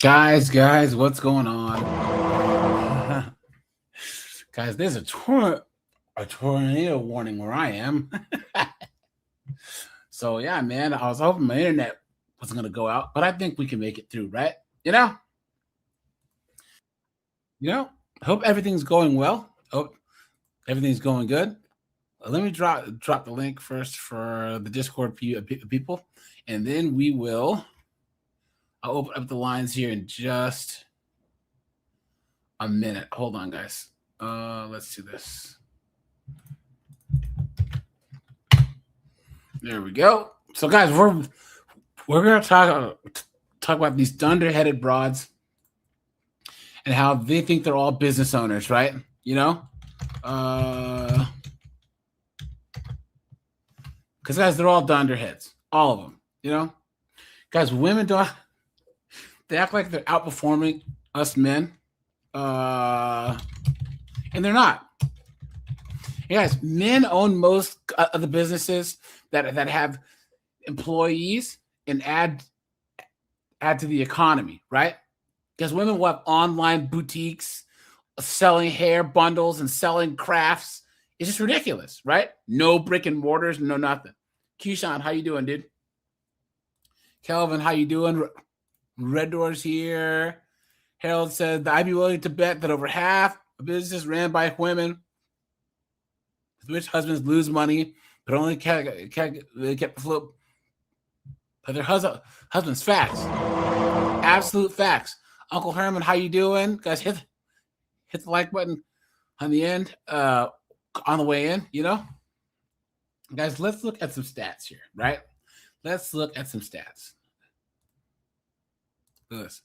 Guys, what's going on? Guys, there's a tornado warning where I am. So yeah, man, I was hoping my internet wasn't gonna go out, but I think we can make it through, right? You know, Hope everything's going well. Hope everything's going good. Let me drop the link first for the Discord people, and then I'll open up the lines here in just a minute. Hold on, guys. Let's do this. There we go. So, guys, we're gonna talk about these dunderheaded broads and how they think they're all business owners, right? Because guys, they're all dunderheads, all of them. Guys, women they act like they're outperforming us men, and they're not. You guys, men own most of the businesses that have employees and add to the economy, right? Because women will have online boutiques selling hair bundles and selling crafts. It's just ridiculous, right? No brick and mortars, no nothing. Keyshawn, how you doing, dude? Kelvin, how you doing? Red Doors here. Harold said, I'd be willing to bet that over half of businesses ran by women, rich husbands lose money, but only kept afloat by their husband's facts. Absolute facts. Uncle Herman, how you doing? Guys, hit the like button on the end, on the way in, Guys, let's look at some stats here, right? Let's look at some stats. Look at this.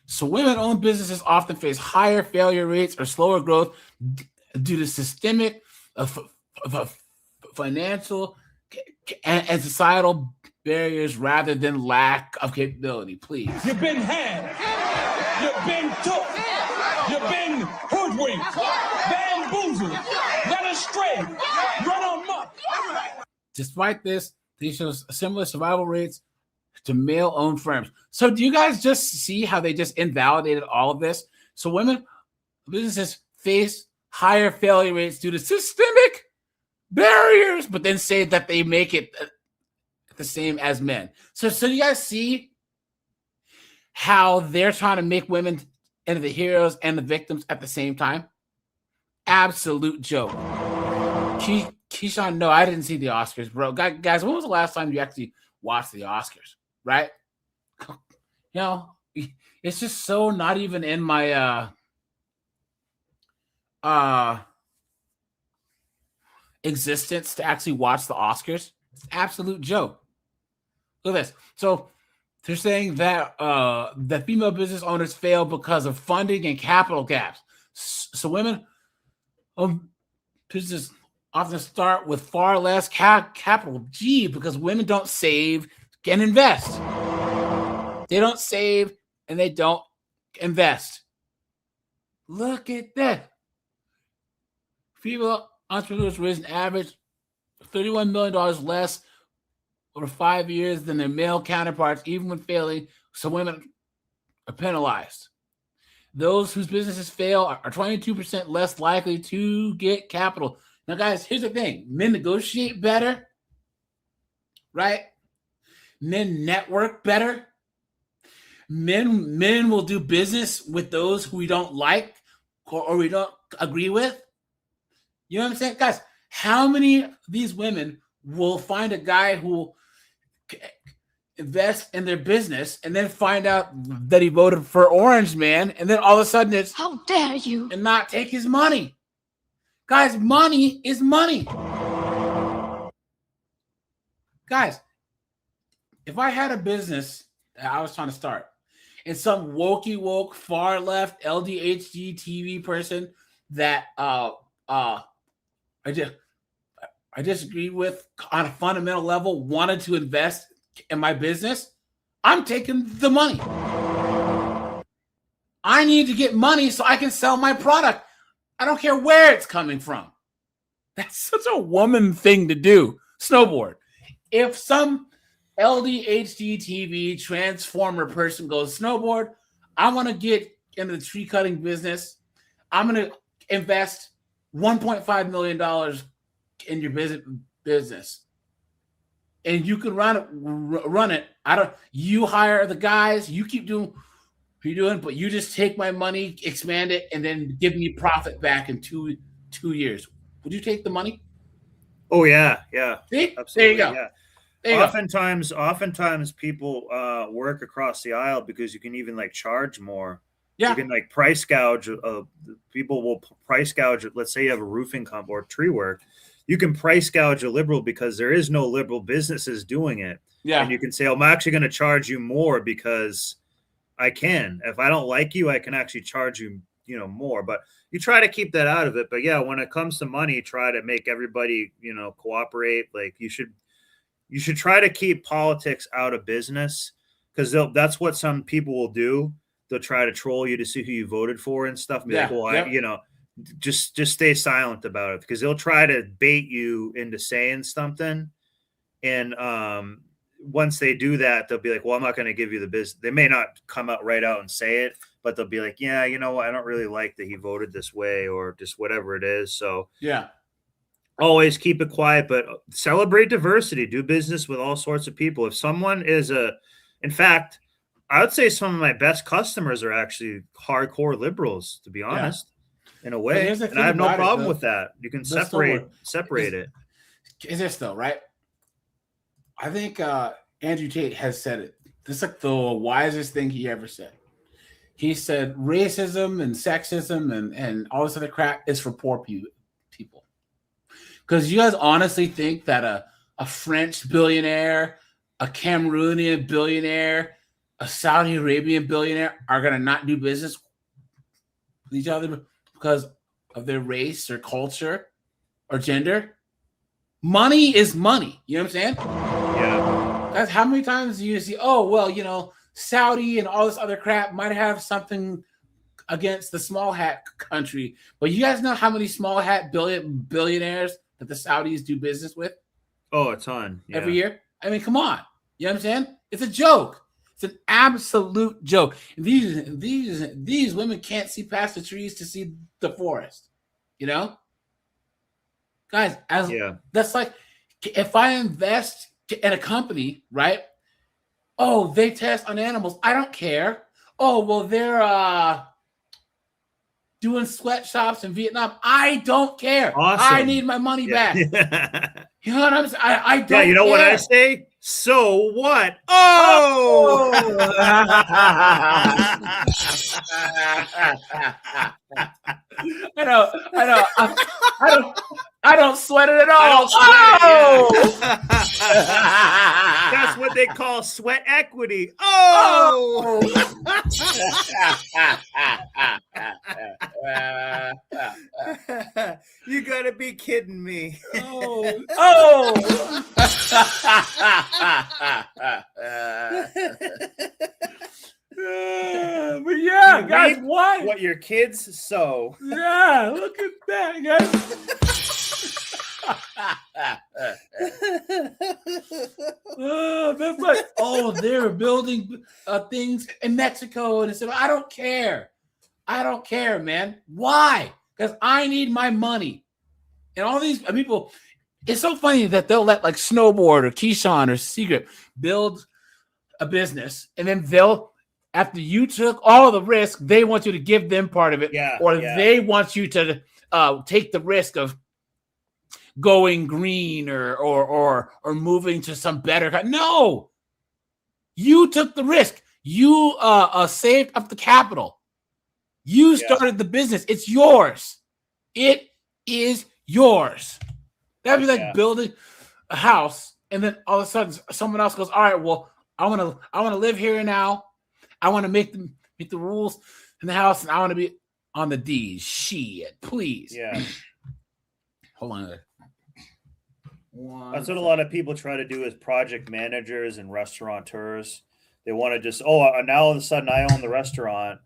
So women-owned businesses often face higher failure rates or slower growth due to systemic, financial, and societal barriers rather than lack of capability. Please. You've been had. You've been took. You've been hoodwinked, bamboozled, led astray, run amok. Despite this, they show similar survival rates to male-owned firms. So do you guys just see how they just invalidated all of this? So women businesses face higher failure rates due to systemic barriers, but then say that they make it the same as men. So do you guys see how they're trying to make women into the heroes and the victims at the same time? Absolute joke. Keyshawn, no, I didn't see the Oscars, bro. Guys, when was the last time you actually watched the Oscars? Right? It's just so not even in my existence to actually watch the Oscars. It's an absolute joke. Look at this. So they're saying that that female business owners fail because of funding and capital gaps. So women business often start with far less capital. Because women don't save and invest. They don't save and they don't invest. Look at that. Female entrepreneurs raise an average $31 million less over 5 years than their male counterparts, even when failing. So women are penalized. Those whose businesses fail are 22% less likely to get capital. Now, guys, here's the thing. Men negotiate better, right? Men network better. Men will do business with those who we don't like or we don't agree with. You know what I'm saying? Guys, how many of these women will find a guy who will invest in their business and then find out that he voted for Orange Man, and then all of a sudden it's, how dare you, and not take his money? Guys, money is money. Guys, if I had a business that I was trying to start and some woke, far left, LDHD TV person that I disagree with on a fundamental level wanted to invest in my business, I'm taking the money. I need to get money so I can sell my product. I don't care where it's coming from. That's such a woman thing to do. Snowboard. If some LDHD TV transformer person goes, snowboard, I want to get into the tree cutting business. I'm going to invest $1.5 million in your business. And you can run it. You hire the guys, you keep doing what you're doing, but you just take my money, expand it, and then give me profit back in two years. Would you take the money? Oh yeah. See? Absolutely. There you go. Yeah. There you Oftentimes people work across the aisle because you can even like charge more. Yeah. You can like price gouge. People will price gouge. Let's say you have a roofing company or tree work. You can price gouge a liberal because there is no liberal businesses doing it. Yeah. And you can say, I'm actually going to charge you more because I can. If I don't like you, I can actually charge you, more. But you try to keep that out of it. But yeah, when it comes to money, try to make everybody, cooperate. Like you should try to keep politics out of business because that's what some people will do. They'll try to troll you to see who you voted for and stuff. And be like, well, just stay silent about it because they'll try to bait you into saying something. And once they do that, they'll be like, well, I'm not going to give you the business. They may not come out right out and say it, but they'll be like, yeah, I don't really like that he voted this way or just whatever it is. So yeah, always keep it quiet, but celebrate diversity. Do business with all sorts of people. If someone is in fact, I would say some of my best customers are actually hardcore liberals, to be honest. In a way, and I have no problem with that. You can separate it. Is this though, right? I think Andrew Tate has said it. This is like the wisest thing he ever said. He said racism and sexism and all this other crap is for poor people. Because you guys honestly think that a French billionaire, a Cameroonian billionaire, a Saudi Arabian billionaire are going to not do business with each other because of their race or culture or gender? Money is money. You know what I'm saying? Yeah. Guys, how many times do you see, Saudi and all this other crap might have something against the small hat country, but you guys know how many small hat billionaires that the Saudis do business with? Oh, a ton. Yeah. Every year? I mean, come on. You know what I'm saying? It's a joke. It's an absolute joke. These women can't see past the trees to see the forest. Guys, that's like if I invest in a company, right? Oh, they test on animals. I don't care. Oh, well, they're doing sweatshops in Vietnam. I don't care. Awesome. I need my money back. You know what I'm saying? I don't you know care. what I say? So what? Oh! I know. I don't sweat it at all. That's what they call sweat equity. Oh! You gotta be kidding me. But yeah, guys, why? What your kids sow. Yeah, look at that, guys. That's like, they're building things in Mexico, and it's I don't care. I don't care, man. Why? Because I need my money. And all these people, it's so funny that they'll let like Snowboard or Keyshawn or Secret build a business, and then after you took all the risk, they want you to give them part of it, they want you to take the risk of going green or moving to some better. No, you took the risk. You saved up the capital. You started the business. It's yours. It is yours. That'd be like building a house, and then all of a sudden someone else goes, all right, well, I want to live here now. I want to make the rules in the house, and I want to be on the D's. Shit, please. Yeah. Hold on. That's what a lot of people try to do as project managers and restaurateurs. They want to just, now all of a sudden I own the restaurant,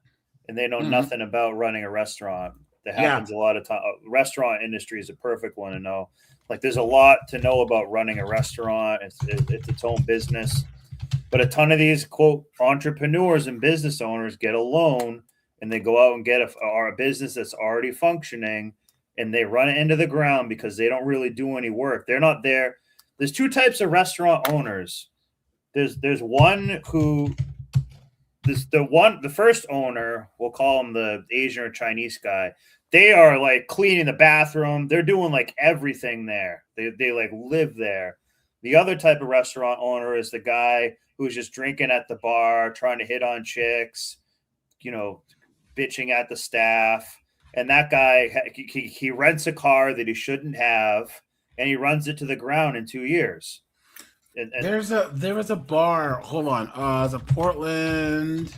and they know nothing about running a restaurant. That happens a lot of time. Restaurant industry is a perfect one to know. Like there's a lot to know about running a restaurant. It's its own business. But a ton of these, quote, entrepreneurs and business owners get a loan and they go out and get a business that's already functioning and they run it into the ground because they don't really do any work. They're not there. There's two types of restaurant owners. There's one who the first owner, we'll call him the Asian or Chinese guy. They are like cleaning the bathroom. They're doing like everything there. They like live there. The other type of restaurant owner is the guy who's just drinking at the bar, trying to hit on chicks, bitching at the staff. And that guy, he rents a car that he shouldn't have, and he runs it to the ground in 2 years. And there was a bar. Hold on. It's a Portland.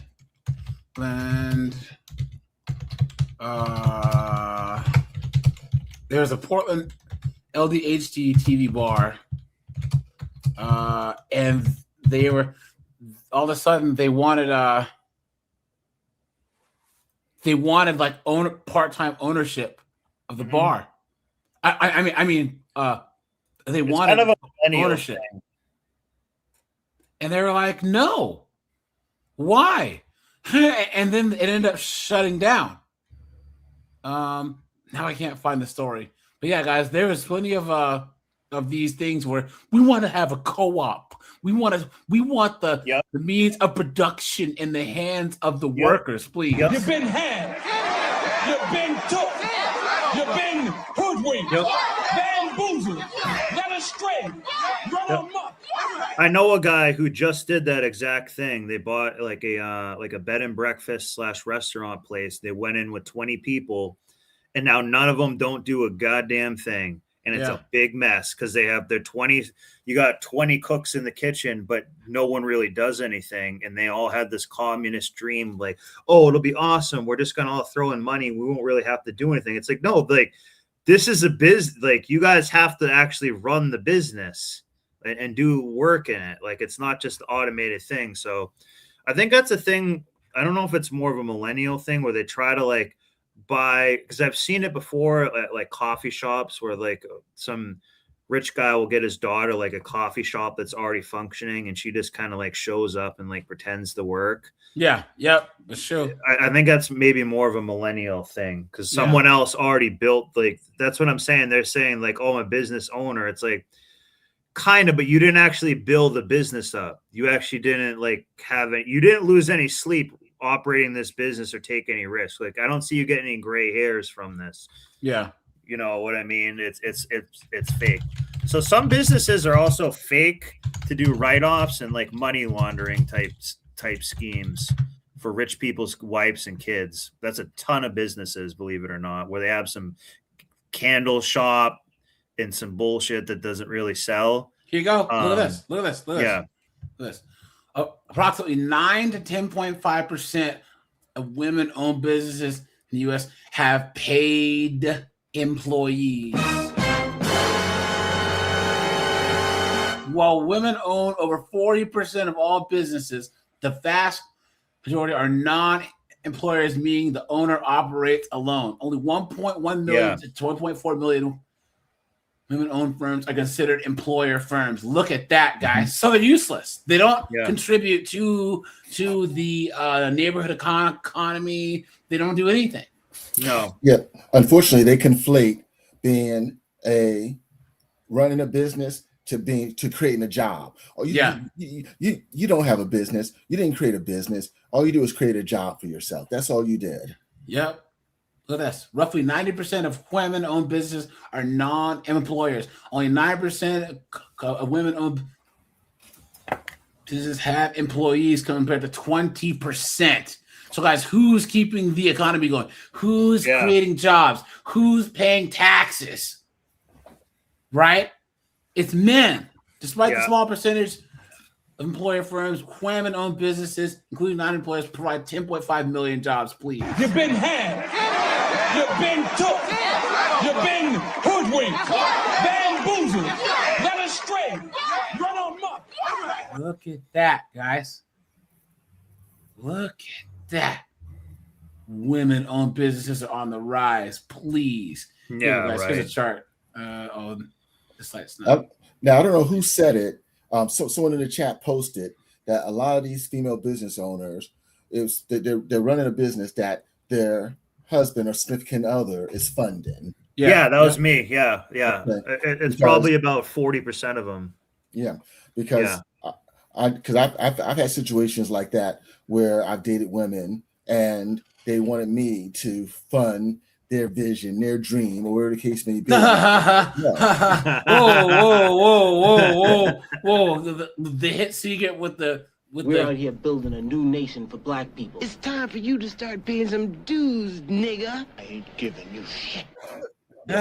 There's a Portland LDHD TV bar, and they were all of a sudden they wanted like part-time ownership of the bar. I mean, they it's wanted kind of a ownership, thing. And they were like, "No, why?" And then it ended up shutting down. Now I can't find the story, but yeah, guys, there was plenty of these things where we want to have a co-op. We want the means of production in the hands of the workers, please. You've been had. You've been took. You've been hoodwinked. Bamboozled. Led astray. Run amok. I know a guy who just did that exact thing. They bought like a bed and breakfast / restaurant place. They went in with 20 people, and now none of them don't do a goddamn thing. And it's a big mess because they have their 20. You got 20 cooks in the kitchen, but no one really does anything. And they all had this communist dream, like, oh, it'll be awesome. We're just gonna all throw in money. We won't really have to do anything. It's like, no, like this is a business. Like you guys have to actually run the business and do work in it. Like it's not just the automated thing. So I think that's a thing. I don't know if it's more of a millennial thing where they try to like buy, because I've seen it before at like coffee shops where like some rich guy will get his daughter like a coffee shop that's already functioning and she just kind of like shows up and like pretends to work. Yep, that's true. I think that's maybe more of a millennial thing because someone else already built, like that's what I'm saying. They're saying like, oh, I'm a business owner. It's like kind of, but you didn't actually build the business up. You actually didn't like you didn't lose any sleep operating this business or take any risk. Like I don't see you getting any gray hairs from this. Yeah. You know what I mean? It's fake. So some businesses are also fake to do write-offs and like money laundering type schemes for rich people's wives and kids. That's a ton of businesses, believe it or not, where they have some candle shop and some bullshit that doesn't really sell. Here you go. Look at this. Approximately 9 to 10.5% of women-owned businesses in the U.S. have paid employees, while women own over 40% of all businesses. The vast majority are non-employers, meaning the owner operates alone. Only 1.1 million to 1.4 million women-owned firms are considered employer firms. Look at that, guys. So they're useless. They don't contribute to the neighborhood economy. They don't do anything. No. Yeah. Unfortunately, they conflate running a business to creating a job. Or you don't have a business. You didn't create a business. All you do is create a job for yourself. That's all you did. Yep. Look at this. Roughly 90% of women-owned businesses are non-employers. Only 9% of women-owned businesses have employees compared to 20%. So, guys, who's keeping the economy going? Who's creating jobs? Who's paying taxes? Right? It's men. Despite the small percentage of employer firms, women-owned businesses, including non-employers, provide 10.5 million jobs, please. You've been had. You've been took. You've been hoodwinked. Bamboozled. Led astray. Run amok. Look at that, guys. Look at that. Women-owned businesses are on the rise, please. Yeah, guys, right. Here's a chart. sites now. Now I don't know who said it. So someone in the chat posted that a lot of these female business owners they're running a business that their husband or significant other is funding. Yeah, that was me. Yeah. Okay. It's probably about 40% of them. Yeah, because I've had situations like that where I've dated women and they wanted me to fund their vision, their dream, or whatever the case may be. Whoa! The hit secret with We're out here building a new nation for black people. It's time for you to start paying some dues, nigga. I ain't giving you shit. and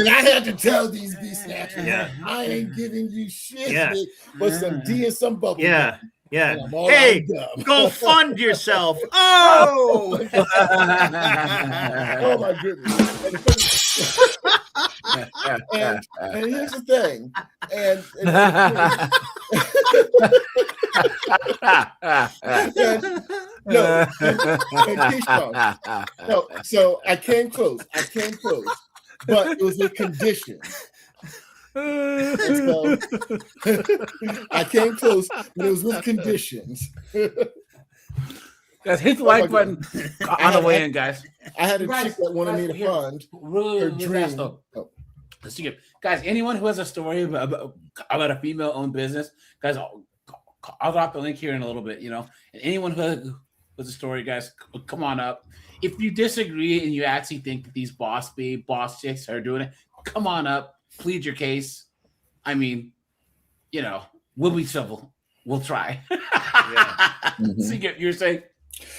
I had to tell these snatchers, I ain't giving you shit, but some D and some bubble. Yeah. Hey, go fund yourself. Oh, oh my goodness. And here's the thing. So I came close, but it was with conditions. So, I came close, but it was with conditions. Guys, hit the like button on the way in, guys. I had a chick that wanted me to fund her dream. Let's see, guys. Anyone who has a story about a female-owned business, guys, I'll drop the link here in a little bit. And anyone who has a story, guys, come on up. If you disagree and you actually think that these boss chicks are doing it, come on up. Plead your case. I mean, we'll be civil. We'll try. See, you're saying.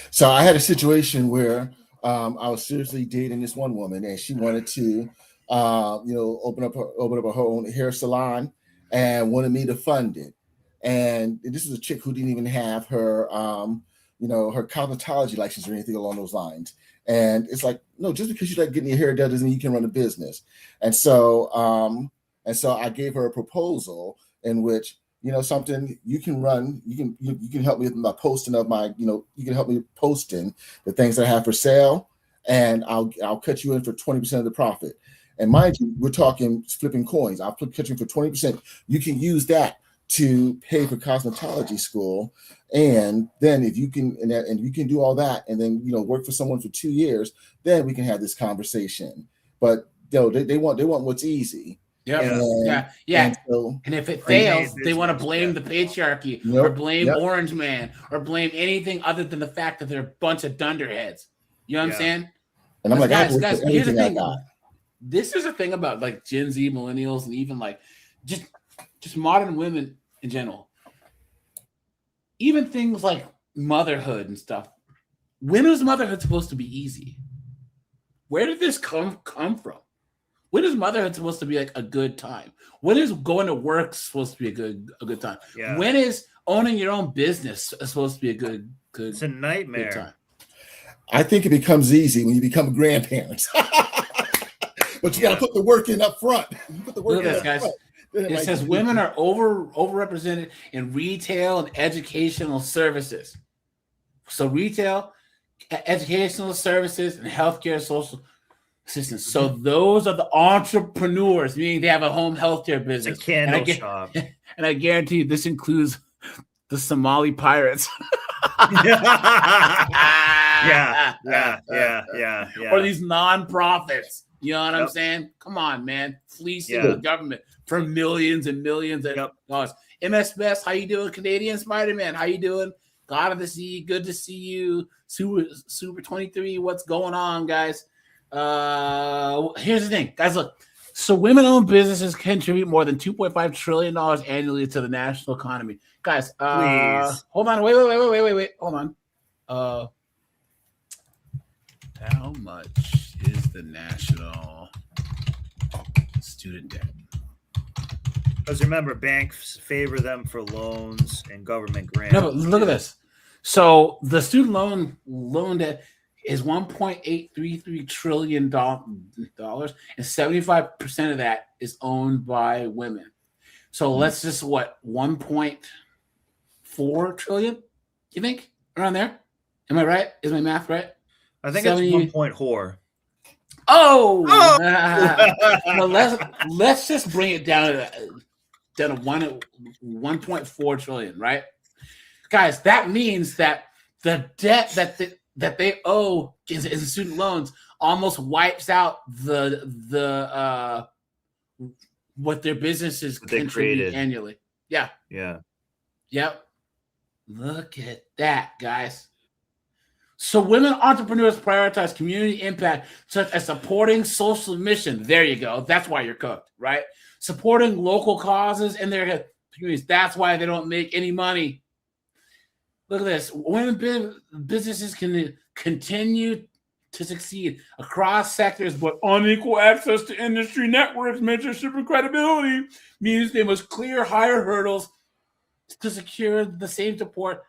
So I had a situation where I was seriously dating this one woman, and she wanted to, open up her own hair salon, and wanted me to fund it. And this is a chick who didn't even have her, her cosmetology license or anything along those lines. And it's like, no, just because you like getting your hair done doesn't mean you can run a business. And so I gave her a proposal in which, something you can run, you can help me with my posting of my, you can help me posting the things that I have for sale, and I'll cut you in for 20% of the profit. And mind you, we're talking flipping coins. I'll cut you in for 20%. You can use that to pay for cosmetology school. And then if you can, and you can do all that, and then, work for someone for 2 years, then we can have this conversation. But they want what's easy. Yeah. And if it fails, they want to blame the patriarchy, or blame Orange Man, or blame anything other than the fact that they're a bunch of dunderheads. You know what I'm saying? And I'm like, guys, here's the thing. This is a thing about like Gen Z, millennials, and even like just modern women in general. Even things like motherhood and stuff. When is motherhood supposed to be easy? Where did this come from? When is motherhood supposed to be like a good time? When is going to work supposed to be a good time? Yeah. When is owning your own business supposed to be a good It's a nightmare. Good time? I think it becomes easy when you become grandparents. But you got to put the work in up front. Look at this, guys. It says women are overrepresented in retail and educational services. So retail, educational services, and healthcare, social assistance. So those are the entrepreneurs, meaning they have a home healthcare business. A candle shop. And I guarantee you this includes the Somali pirates. Yeah. Or these nonprofits. You know what I'm saying? Come on, man. Fleecing the government for millions and millions of dollars. MS Best, how you doing? Canadian Spider-Man, how you doing? Glad to see you. Good to see you. Super 23, what's going on, guys? Here's the thing, guys. Look, so women-owned businesses contribute more than $2.5 trillion annually to the national economy. Guys, please hold on. Wait. Hold on. How much is the national student debt? Because remember, banks favor them for loans and government grants. No, but look at this. So the student loan debt is $1.833 trillion, and 75% of that is owned by women. So let's just 1.4 trillion? You think around there? Am I right? Is my math right? I think it's 1 point whore. Oh, well, let's just bring it down to 1.4 trillion, right? Guys, that means that the debt that they owe in student loans almost wipes out the what their businesses contribute annually. Yeah. Yep. Look at that, guys. So women entrepreneurs prioritize community impact, such as supporting social mission. There you go. That's why you're cooked, right? Supporting local causes in their communities. That's why they don't make any money. Look at this. Women businesses can continue to succeed across sectors, but unequal access to industry networks, mentorship, and credibility means they must clear higher hurdles to secure the same support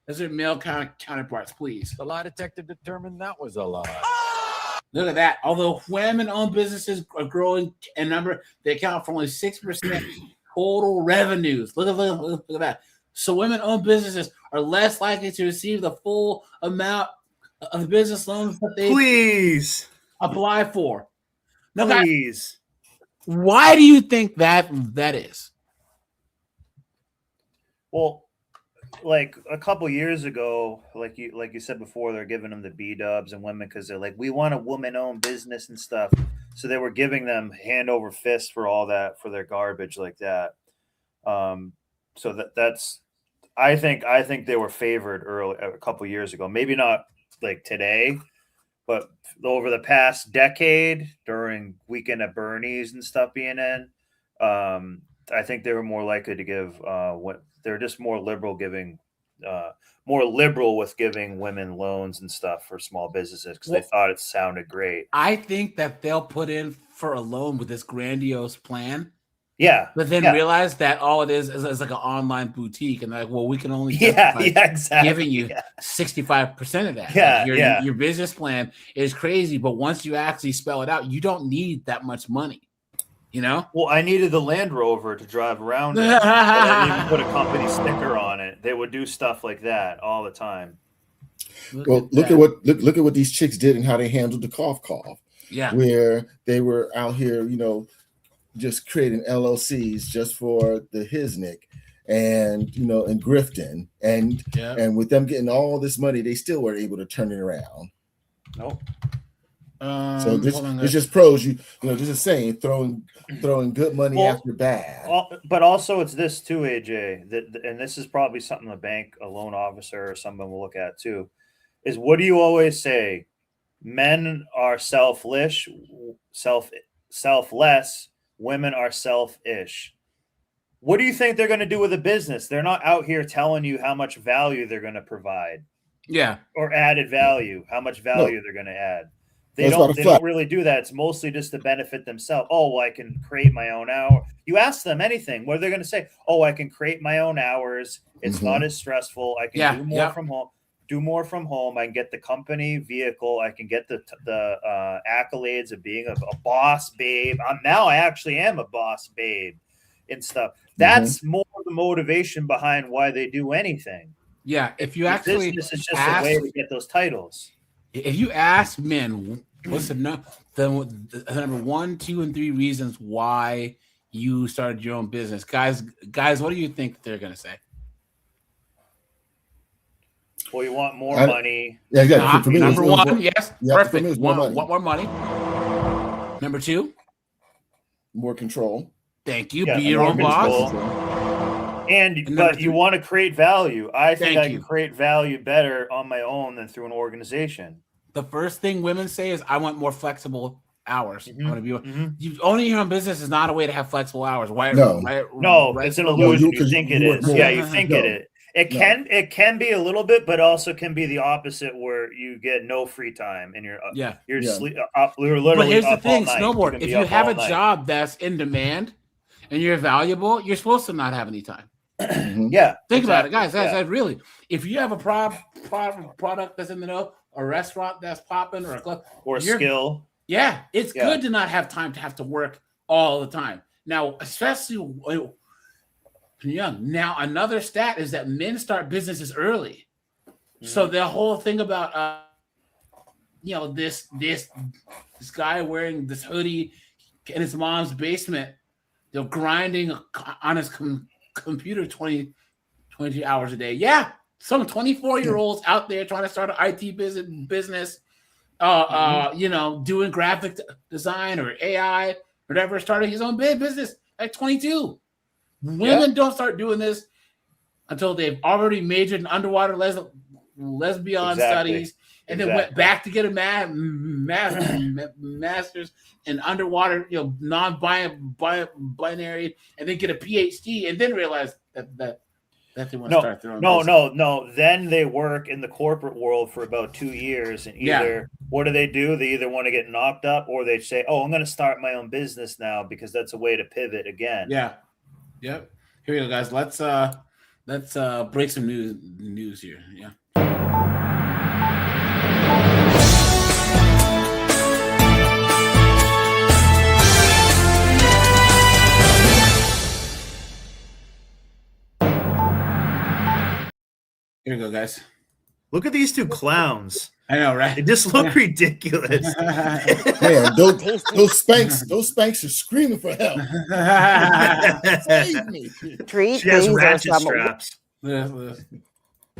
as their male counterparts, please. The lie detector determined that was a lie. Look at that. Although women-owned businesses are growing in number, they account for only 6% total revenues. Look at that. So women-owned businesses are less likely to receive the full amount of the business loans that they apply for. Now, guys, why do you think that is? Well, like a couple years ago, like you said before, they're giving them the B-dubs and women because they're like, we want a woman-owned business and stuff. So they were giving them hand over fist for all that, for their garbage like that. So that's I think they were favored early a couple years ago. Maybe not like today, but over the past decade during Weekend at Bernie's and stuff being in, I think they were more likely to give what they're just more liberal with giving women loans and stuff for small businesses because they thought it sounded great. I think that they'll put in for a loan with this grandiose plan. Yeah. But then realize that all it is like an online boutique, and like, well, we can only exactly giving you 65% of that. Like your business plan is crazy, but once you actually spell it out, you don't need that much money. You know? Well, I needed the Land Rover to drive around it. I didn't even put a company sticker on it. They would do stuff like that all the time. Look at what these chicks did and how they handled the cough. Yeah. Where they were out here, just creating LLCs just for the Hisnick and and grifting and with them getting all this money, they still were able to turn it around. Nope. So this just pros just a saying throwing good money after bad. But also it's this too, AJ, and this is probably something a loan officer or someone will look at too, is what do you always say? Men are selfless, women are selfish. What do you think they're going to do with a business? They're not out here telling you how much value they're going to provide. Yeah. Or added value, how much value they're going to add. They don't really do that. It's mostly just to benefit themselves. Oh, well, I can create my own hour. You ask them anything, what are they going to say? Oh, I can create my own hours. It's not as stressful. I can do more from home. I can get the company vehicle. I can get the accolades of being a boss babe. I actually am a boss babe and stuff. That's more the motivation behind why they do anything. Yeah. If you actually, this is just a way to get those titles. If you ask men, what's the number 1, 2, and 3 reasons why you started your own business, guys, what do you think they're going to say? Well, you want more money. Yeah, exactly. For me, number 1, yes, perfect. Want more money. Number 2, more control. Thank you. Be your own boss. But you want to create value. I think I can create value better on my own than through an organization. The first thing women say is, I want more flexible hours. I want to be you owning your own business is not a way to have flexible hours. Why? No, it's an illusion. You think it is. Yeah, you think it is. It can be a little bit, but also can be the opposite where you get no free time and you're literally But here's the thing, all night. Snowboard. If you have a job that's in demand and you're valuable, you're supposed to not have any time. Think about it, guys. Really, if you have a product that's in the know, a restaurant that's popping, or a club, or a skill, it's good to not have time to have to work all the time. Now, especially when young. Now, another stat is that men start businesses early. So the whole thing about this guy wearing this hoodie in his mom's basement, grinding on his computer 20 hours a day. Yeah, some 24-year-olds out there trying to start an IT business, doing graphic design or AI, whatever, starting his own business at 22. Women don't start doing this until they've already majored in underwater lesbian studies, and then went back to get a master's in underwater, non-binary, and then get a PhD, and then realize that they want to start their own business. No. Then they work in the corporate world for about 2 years, and what do? They either want to get knocked up, or they say, "Oh, I'm going to start my own business now because that's a way to pivot again." Yeah. Yep. Here we go, guys. Let's break some news here. Yeah. Here we go, guys. Look at these two clowns. I know, right? They just look ridiculous. Man, those Spanx are screaming for help. Save me. Treat. She has These are ratchet some straps.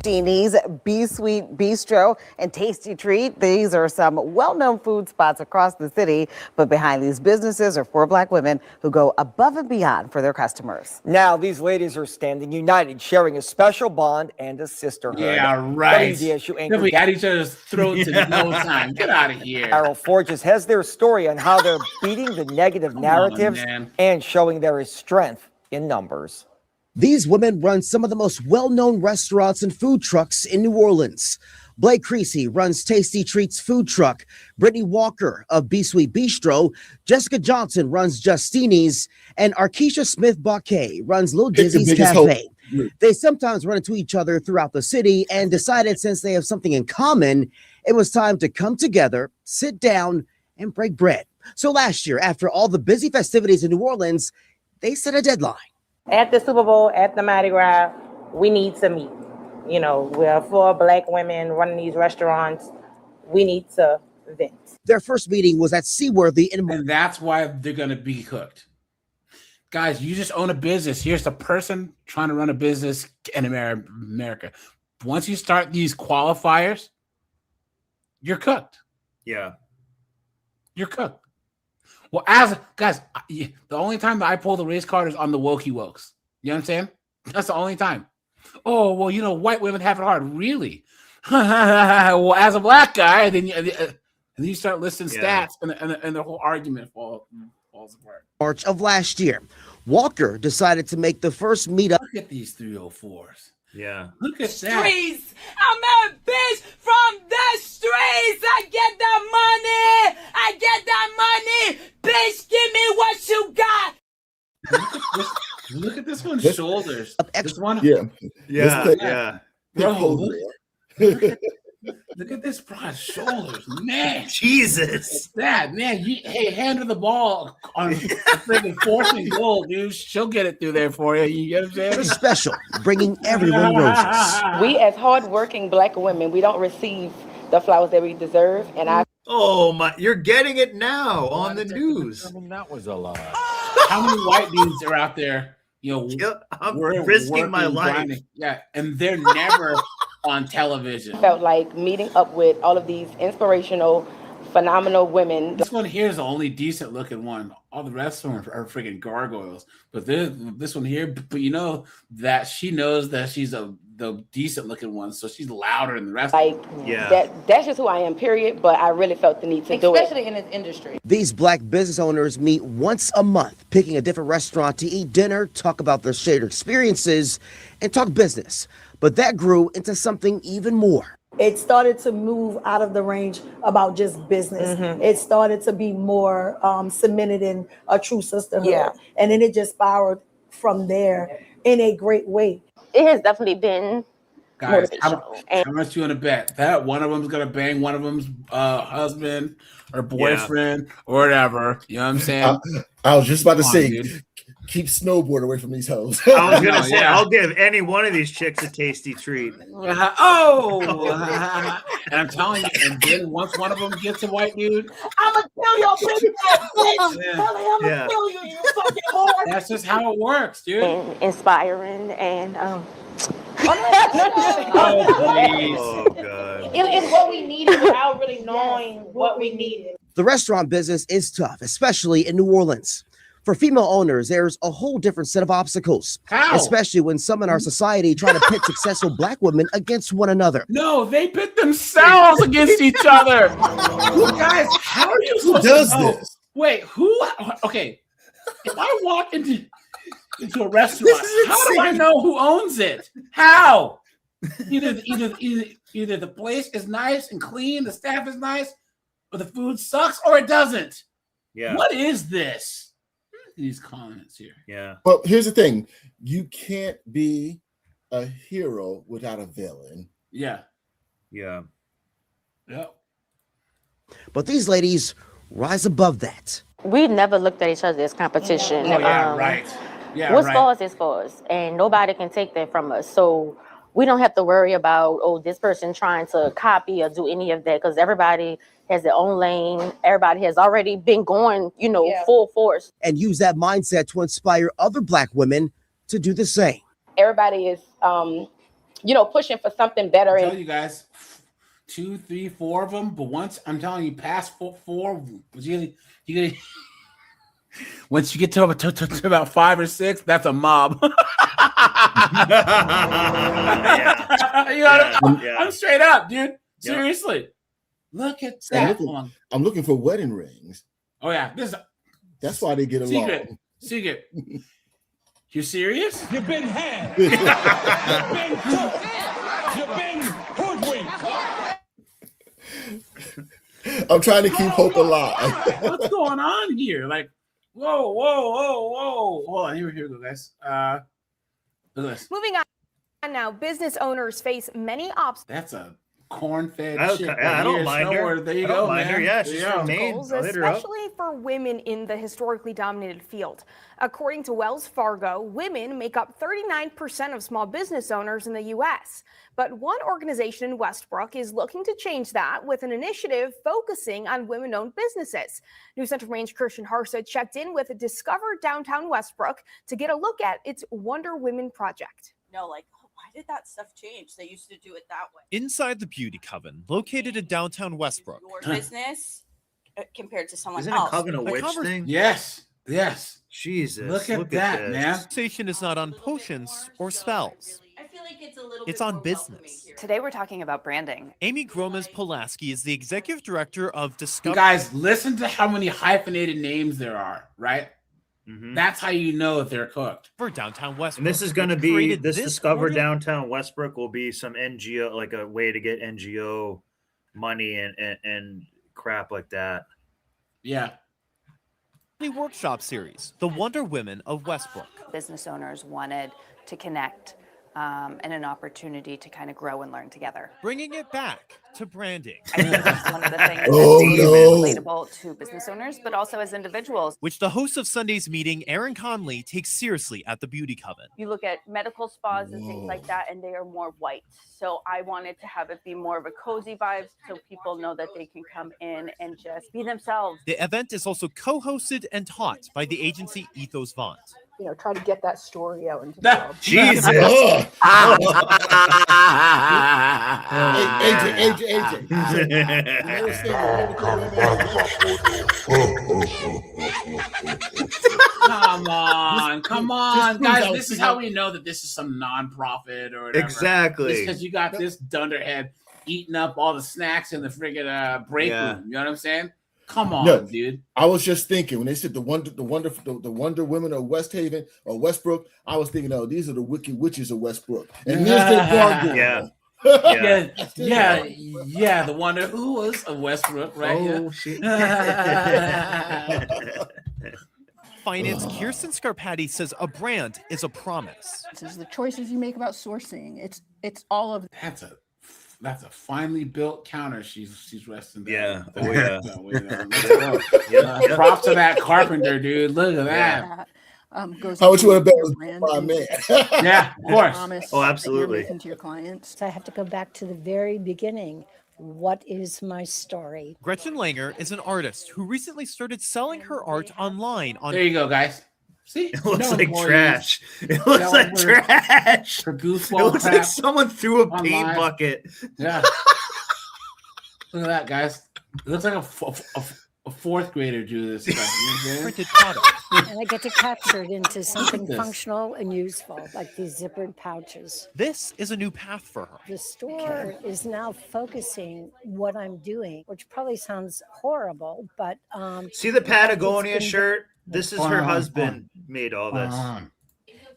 Martini's, B-Sweet Bistro, and Tasty Treat. These are some well-known food spots across the city, but behind these businesses are 4 Black women who go above and beyond for their customers. Now these ladies are standing united, sharing a special bond and a sisterhood. Yeah, right. WDSU Then we got each other's throats in no time. Get out of here. Carol Forges has their story on how they're beating the negative narratives and showing there is strength in numbers. These women run some of the most well-known restaurants and food trucks in New Orleans. Blake Creasy runs Tasty Treats food truck. Brittany Walker of B-Sweet Bistro. Jessica Johnson runs Justini's. And Arkesha Smith-Baquet runs Lil Dizzy's Cafe. They sometimes run into each other throughout the city and decided since they have something in common, it was time to come together, sit down, and break bread. So last year, after all the busy festivities in New Orleans, they set a deadline. At the Super Bowl, at the Mardi Gras, we need to meet. We're 4 Black women running these restaurants. We need to vent. Their first meeting was at Seaworthy, and that's why they're going to be cooked. Guys, you just own a business. Here's a person trying to run a business in America. Once you start these qualifiers, you're cooked. Yeah. You're cooked. Well, guys, the only time that I pull the race card is on the wokey wokes. You know what I'm saying? That's the only time. Oh, well, white women have it hard. Really? Well, as a Black guy, then you start listing stats, and the whole argument falls apart. March of last year, Walker decided to make the first meetup. Look at these 304s. Yeah. Look at that. Streets. I'm a bitch from the streets. I get the money. I get the money. Bitch, give me what you got. Look at this one's shoulders. This one. Yeah. Bro, look at this broad's shoulders, man. Jesus. That man, hand her the ball on freaking 4th and goal, dude. She'll get it through there for you. You get what I'm saying? It's special, bringing everyone roses. We as hardworking Black women, we don't receive the flowers that we deserve, and Oh my! You're getting it now on the news. That was a lie. How many white dudes are out there? I'm risking my life. Grinding. Yeah, and they're never on television. Felt like meeting up with all of these inspirational, phenomenal women. This one here is the only decent looking one. All the rest of them are freaking gargoyles. But this one here, but you know that she knows that she's the decent looking one, so she's louder than the rest. That's just who I am, period. But I really felt the need to do it, especially in this industry. These Black business owners meet once a month, picking a different restaurant to eat dinner, talk about their shared experiences, and talk business. But that grew into something even more. It started to move out of the range about just business. Mm-hmm. It started to be more cemented in a true sisterhood. Yeah. And then it just spiraled from there in a great way. It has definitely been guys, how much you want to bet that one of them's gonna bang one of them's husband or boyfriend or whatever? You know what I'm saying? I was just about to say, keep snowboard away from these hoes. I was gonna say, I'll give any one of these chicks a tasty treat. And I'm telling you, and then once one of them gets a white dude, I'm gonna kill your big ass bitch. Yeah. Kelly, I'm gonna kill you, you fucking whore. that's just how it works, dude. And inspiring and Oh god. it's what we needed without really knowing what we needed. The restaurant business is tough, especially in New Orleans. For female owners, there's a whole different set of obstacles, especially when some in our society try to pit successful Black women against one another. No, they pit themselves against each other. Guys, how are you supposed does to know? this? Wait, who? Okay, if I walk into a restaurant, how do I know who owns it? How? Either the place is nice and clean, the staff is nice, or the food sucks, or it doesn't. Yeah. What is this? These comments here. Yeah. But here's the thing: you can't be a hero without a villain. Yeah. Yeah. Yep. But these ladies rise above that. We never looked at each other as competition. Oh yeah, right. Yeah, what's right. for us is for us, and nobody can take that from us. So we don't have to worry about this person trying to copy or do any of that, because everybody has their own lane. Everybody has already been going, full force. And use that mindset to inspire other Black women to do the same. Everybody is, pushing for something better. I tell you guys, 2, 3, 4 of them, but once I'm telling you, past four, you once you get to about 5 or 6, that's a mob. I'm straight up, dude. Seriously. Look at that one. I'm looking for wedding rings. Oh yeah, that's why they get along. Secret. You serious? You've been had. You've been took. You've been hoodwinked. I'm trying to keep hope alive. What's going on here? Like, whoa. Hold on, here we go, guys. Look at this. Moving on now, business owners face many obstacles. That's a corn-fed shit. I don't mind her. There you I go, don't mind man. her. Yeah, she's from Maine. I'll hit her up. Especially for women in the historically dominated field. According to Wells Fargo, women make up 39% of small business owners in the U.S. But one organization in Westbrook is looking to change that with an initiative focusing on women-owned businesses. News Central Maine's Christian Harsa checked in with Discover Downtown Westbrook to get a look at its Wonder Women project. Why did that stuff change? They used to do it that way. Inside the Beauty Coven, located in downtown Westbrook. Your business compared to someone Isn't else. a coven a witch thing? Yes. Jesus. Look at that, this. man. Conversation is not on potions or spells. I feel like it's a little It's bit on more business. Today we're talking about branding. Amy Gromez-Pulaski is the executive director of Discover. Guys, listen to how many hyphenated names there are, right? Mm-hmm. That's how you know if they're cooked. For downtown Westbrook. And this is going to be created this this Discover organ- Downtown Westbrook will be some NGO, like a way to get NGO money and crap like that. Yeah. Workshop series, The Wonder Women of Westbrook. Business owners wanted to connect and an opportunity to kind of grow and learn together. Bringing it back to branding. I think that's one of the things Oh, that's no. relatable to business owners, but also as individuals. Which the host of Sunday's meeting, Aaron Conley, takes seriously at the Beauty Coven. You look at medical spas and things like that, and they are more white. So I wanted to have it be more of a cozy vibe so people know that they can come in and just be themselves. The event is also co-hosted and taught by the agency Ethos Vaunt. Try to get that story out into the world. Jesus. Come on, guys. This is how we know that this is some nonprofit or whatever. Exactly. Because you got this dunderhead eating up all the snacks in the friggin' break room. You know what I'm saying? Come on, dude. I was just thinking when they said the Wonder Women of West Haven or Westbrook, I was thinking, oh, these are the wicked witches of Westbrook. And here's their gargoyle. Yeah. The Wonder Who was of Westbrook, right? Oh, shit. Finance Kirsten Scarpati says a brand is a promise. This is the choices you make about sourcing. It's all of That's a finely built counter she's resting down. Yeah. Oh yeah. Props to that carpenter, dude. Look at that. goes. How much you want to bet your was brand by a and man? Yeah, of course. promise Oh, that you're absolutely. making to your clients. So I have to go back to the very beginning. What is my story? Gretchen Langer is an artist who recently started selling her art online on. There you go, guys. See, It looks no like employees. trash. It looks No, like we're- trash. For It goofball looks crap. like someone threw a paint online. bucket. Yeah. Look at that, guys. It looks like a fourth grader drew this stuff. You know what I'm saying? Printed product. And I get to capture it into something this. functional and useful, like these zippered pouches. This is a new path for her. The store is now focusing what I'm doing, which probably sounds horrible, but See the Patagonia it's been- shirt? This is Hold her on, husband made all this.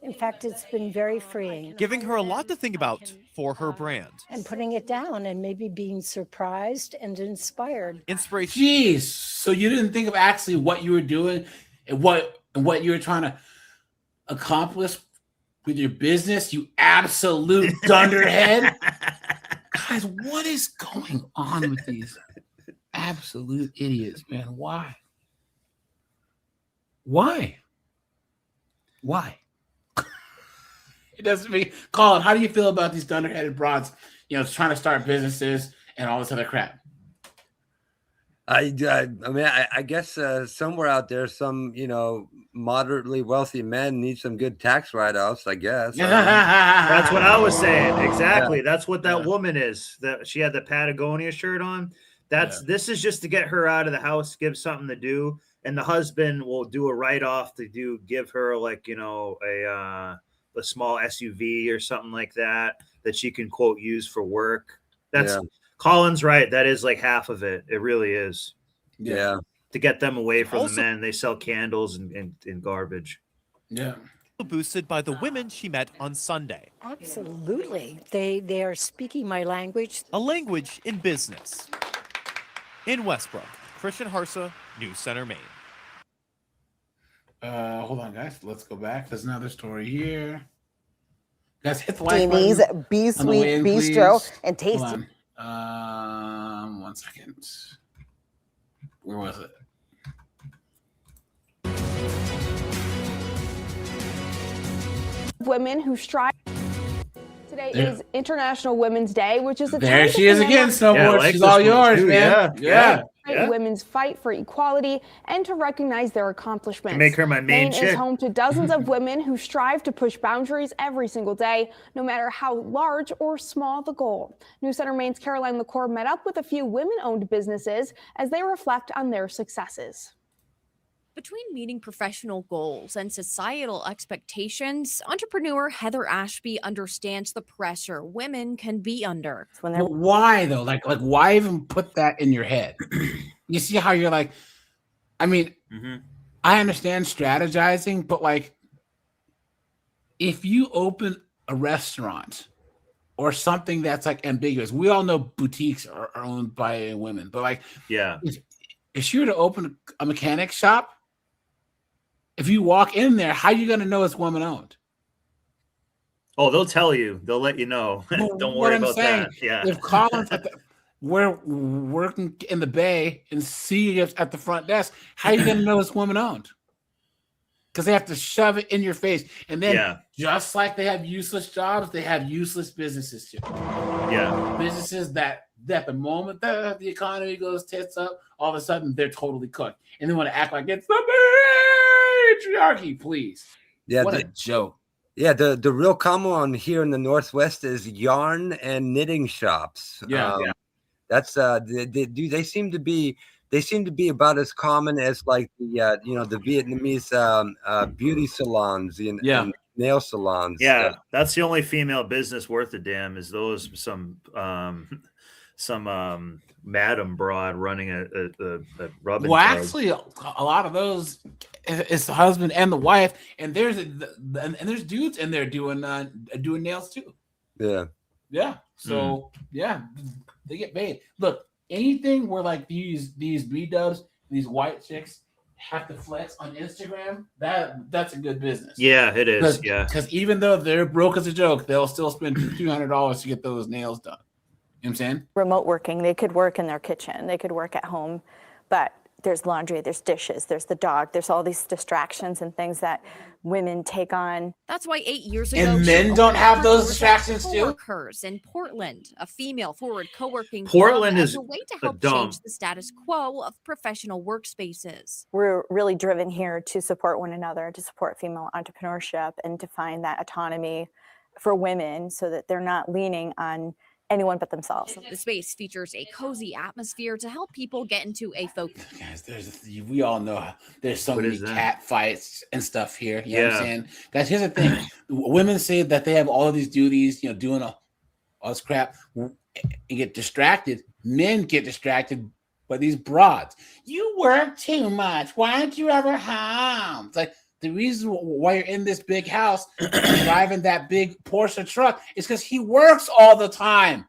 in fact, it's been very freeing. Giving her a lot to think about for her brand. And putting it down and maybe being surprised and inspired. Inspiration. Jeez. So you didn't think of actually what you were doing and what you were trying to accomplish with your business, you absolute dunderhead. Guys, what is going on with these absolute idiots, man? Why? Why? It doesn't mean, Colin, how do you feel about these dunderheaded broads, trying to start businesses and all this other crap? I mean, I guess somewhere out there, some, moderately wealthy men need some good tax write-offs, I guess. That's what I was saying. Exactly. Yeah. That's what that woman is. That she had the Patagonia shirt on. This is just to get her out of the house, give something to do. And the husband will do a write-off to give her like, a small SUV or something like that she can quote use for work. That's Colin's right. That is like half of it. It really is. Yeah. To get them away from the men, they sell candles and garbage. Yeah. Boosted by the women she met on Sunday. Absolutely. They are speaking my language. A language in business. In Westbrook, Christian Harsa, News Center, Maine. Hold on, guys. Let's go back. There's another story here. Guys, hit the like Amy's button. Be On the way Sweet in, Bistro please. and Hold Tasty. on. 1 second. Where was it? Women who strive. Today is International Women's Day, which is a There time she to is again, commemorate Snowboard. She's all yours, man. Yeah. women's fight for equality and to recognize their accomplishments. To make her my main Maine chick. is home to dozens of women who strive to push boundaries every single day, no matter how large or small the goal. News Center Maine's Caroline LaCour met up with a few women-owned businesses as they reflect on their successes. Between meeting professional goals and societal expectations, entrepreneur Heather Ashby understands the pressure women can be under. But why though? Like why even put that in your head? You see how you're like, I mean, I understand strategizing, but like, if you open a restaurant or something that's like ambiguous, we all know boutiques are owned by women, but like, if you were to open a mechanic shop, if you walk in there, how are you going to know it's woman owned? Oh, they'll tell you. They'll let you know. Don't worry about that. Yeah. If Colin's we're working in the Bay and see us at the front desk, how are you going to know it's woman owned? Because they have to shove it in your face. And then just like they have useless jobs, they have useless businesses too. Yeah. Businesses that the moment that the economy goes tits up, all of a sudden they're totally cooked. And they want to act like it's the patriarchy, please. Yeah, what a joke. Yeah, the real common one here in the Northwest is yarn and knitting shops. That's they seem to be about as common as like the the Vietnamese beauty salons and nail salons. Yeah, that's the only female business worth a damn is those some madam broad running a rubbing. Well, tub. actually, a lot of those is the husband and the wife, and there's dudes in there doing nails too. Yeah. So they get paid. Look, anything where like these B-dubs, these white chicks have to flex on Instagram, that's a good business. Yeah, it is. Because even though they're broke as a joke, they'll still spend $200 to get those nails done. You know what I'm saying? Remote working, they could work in their kitchen, they could work at home, but there's laundry, there's dishes, there's the dog, there's all these distractions and things that women take on. That's why 8 years ago, And men don't have those distractions too? Coworkers in Portland, a female-forward co-working Portland club is as a way to a help dump. change the status quo of professional workspaces. We're really driven here to support one another, to support female entrepreneurship, and to find that autonomy for women so that they're not leaning on anyone but themselves. The space features a cozy atmosphere to help people get into a focus. Guys, we all know there's so many cat fights and stuff here. You know what I'm saying? Guys, here's the thing. Women say that they have all of these duties, doing all this crap and get distracted. Men get distracted by these broads. You work too much. Why aren't you ever home? It's like, the reason why you're in this big house driving that big Porsche truck is because he works all the time.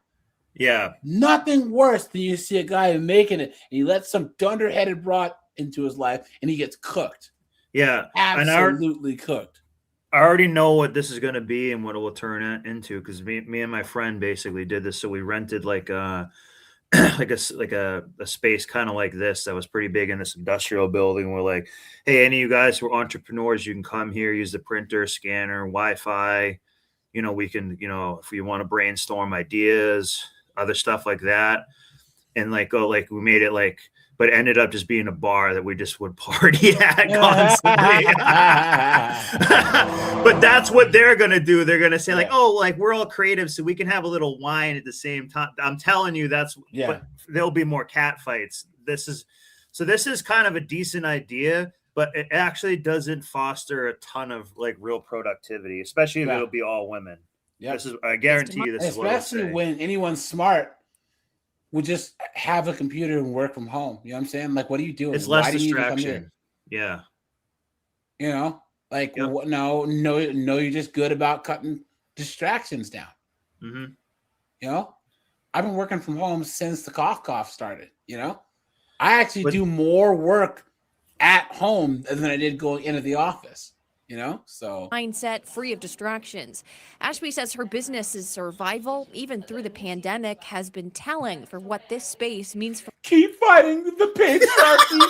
Yeah. Nothing worse than you see a guy making it and he lets some dunderheaded broad into his life and he gets cooked. Yeah. Absolutely cooked. I already know what this is going to be and what it will turn into, because me and my friend basically did this. So we rented like a space kind of like this that was pretty big in this industrial building. We're like, hey, any of you guys who are entrepreneurs, you can come here, use the printer, scanner, Wi-Fi. We can, if you want to brainstorm ideas, other stuff like that. And we made it but it ended up just being a bar that we just would party at constantly. But that's what they're going to do. They're going to say we're all creative, so we can have a little wine at the same time. I'm telling you, but there'll be more cat fights. This is kind of a decent idea, but it actually doesn't foster a ton of real productivity, especially if it'll be all women. Yeah. I guarantee you this is what especially when anyone smart would just have a computer and work from home. You know what I'm saying? What are you doing? It's less distraction. Yeah. No, you're just good about cutting distractions down. Mm-hmm. I've been working from home since the cough started. I actually do more work at home than I did going into the office. So Mindset free of distractions. Ashby says her business's survival, even through the pandemic, has been telling for what this space means for. Keep fighting the patriarchy.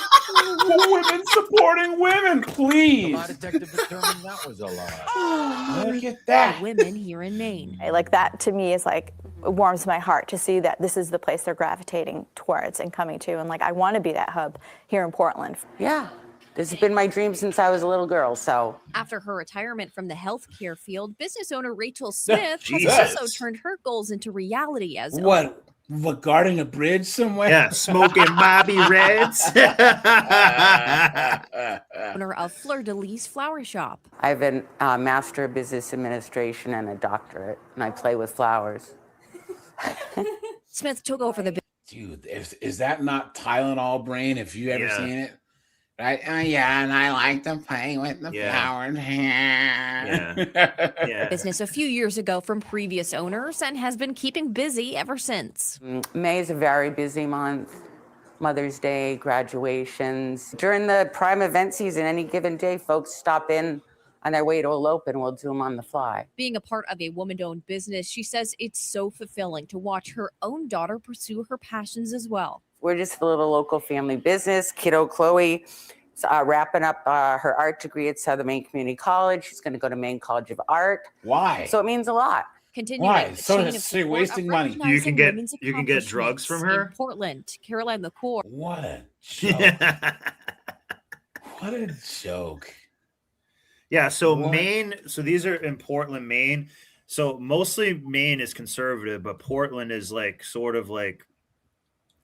Women supporting women, please. The lie detective determined that was a lie. Look at that. Women here in Maine. That to me is it warms my heart to see that this is the place they're gravitating towards and coming to. And I want to be that hub here in Portland. Yeah. This has been my dream since I was a little girl, so. After her retirement from the healthcare field, business owner Rachel Smith has also turned her goals into reality as What, guarding a bridge somewhere? Yeah, smoking Bobby Reds. owner of Fleur de Lis Flower Shop. I have a Master of Business Administration and a doctorate, and I play with flowers. Smith took over the. Dude, is that not Tylenol brain? Have you ever seen it? Right? And I like to play with the flowers. Business a few years ago from previous owners and has been keeping busy ever since. May is a very busy month. Mother's Day, graduations. During the prime event season, any given day, folks stop in on their way to elope and we'll do them on the fly. Being a part of a woman-owned business, she says it's so fulfilling to watch her own daughter pursue her passions as well. We're just a little local family business. Kiddo Chloe is wrapping up her art degree at Southern Maine Community College. She's going to go to Maine College of Art. Why? So it means a lot. Why? So you're wasting money. You can get drugs from her. In Portland, Caroline McCord. What a joke! What a joke! Yeah. So Maine. So these are in Portland, Maine. So mostly Maine is conservative, but Portland is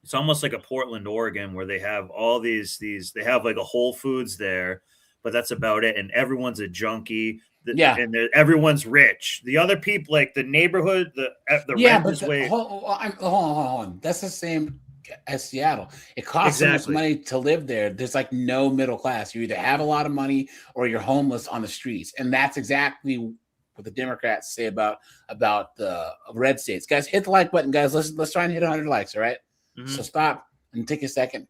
it's almost like a Portland, Oregon, where they have all these they have a Whole Foods there, but that's about it. And everyone's a junkie. And everyone's rich. The other people, the neighborhood, the rent is way. Hold on. That's the same as Seattle. It costs so much money to live there. There's no middle class. You either have a lot of money or you're homeless on the streets. And that's exactly what the Democrats say about the red states. Guys, hit the like button, guys. Let's try and hit 100 likes, all right? Mm-hmm. So stop and take a second.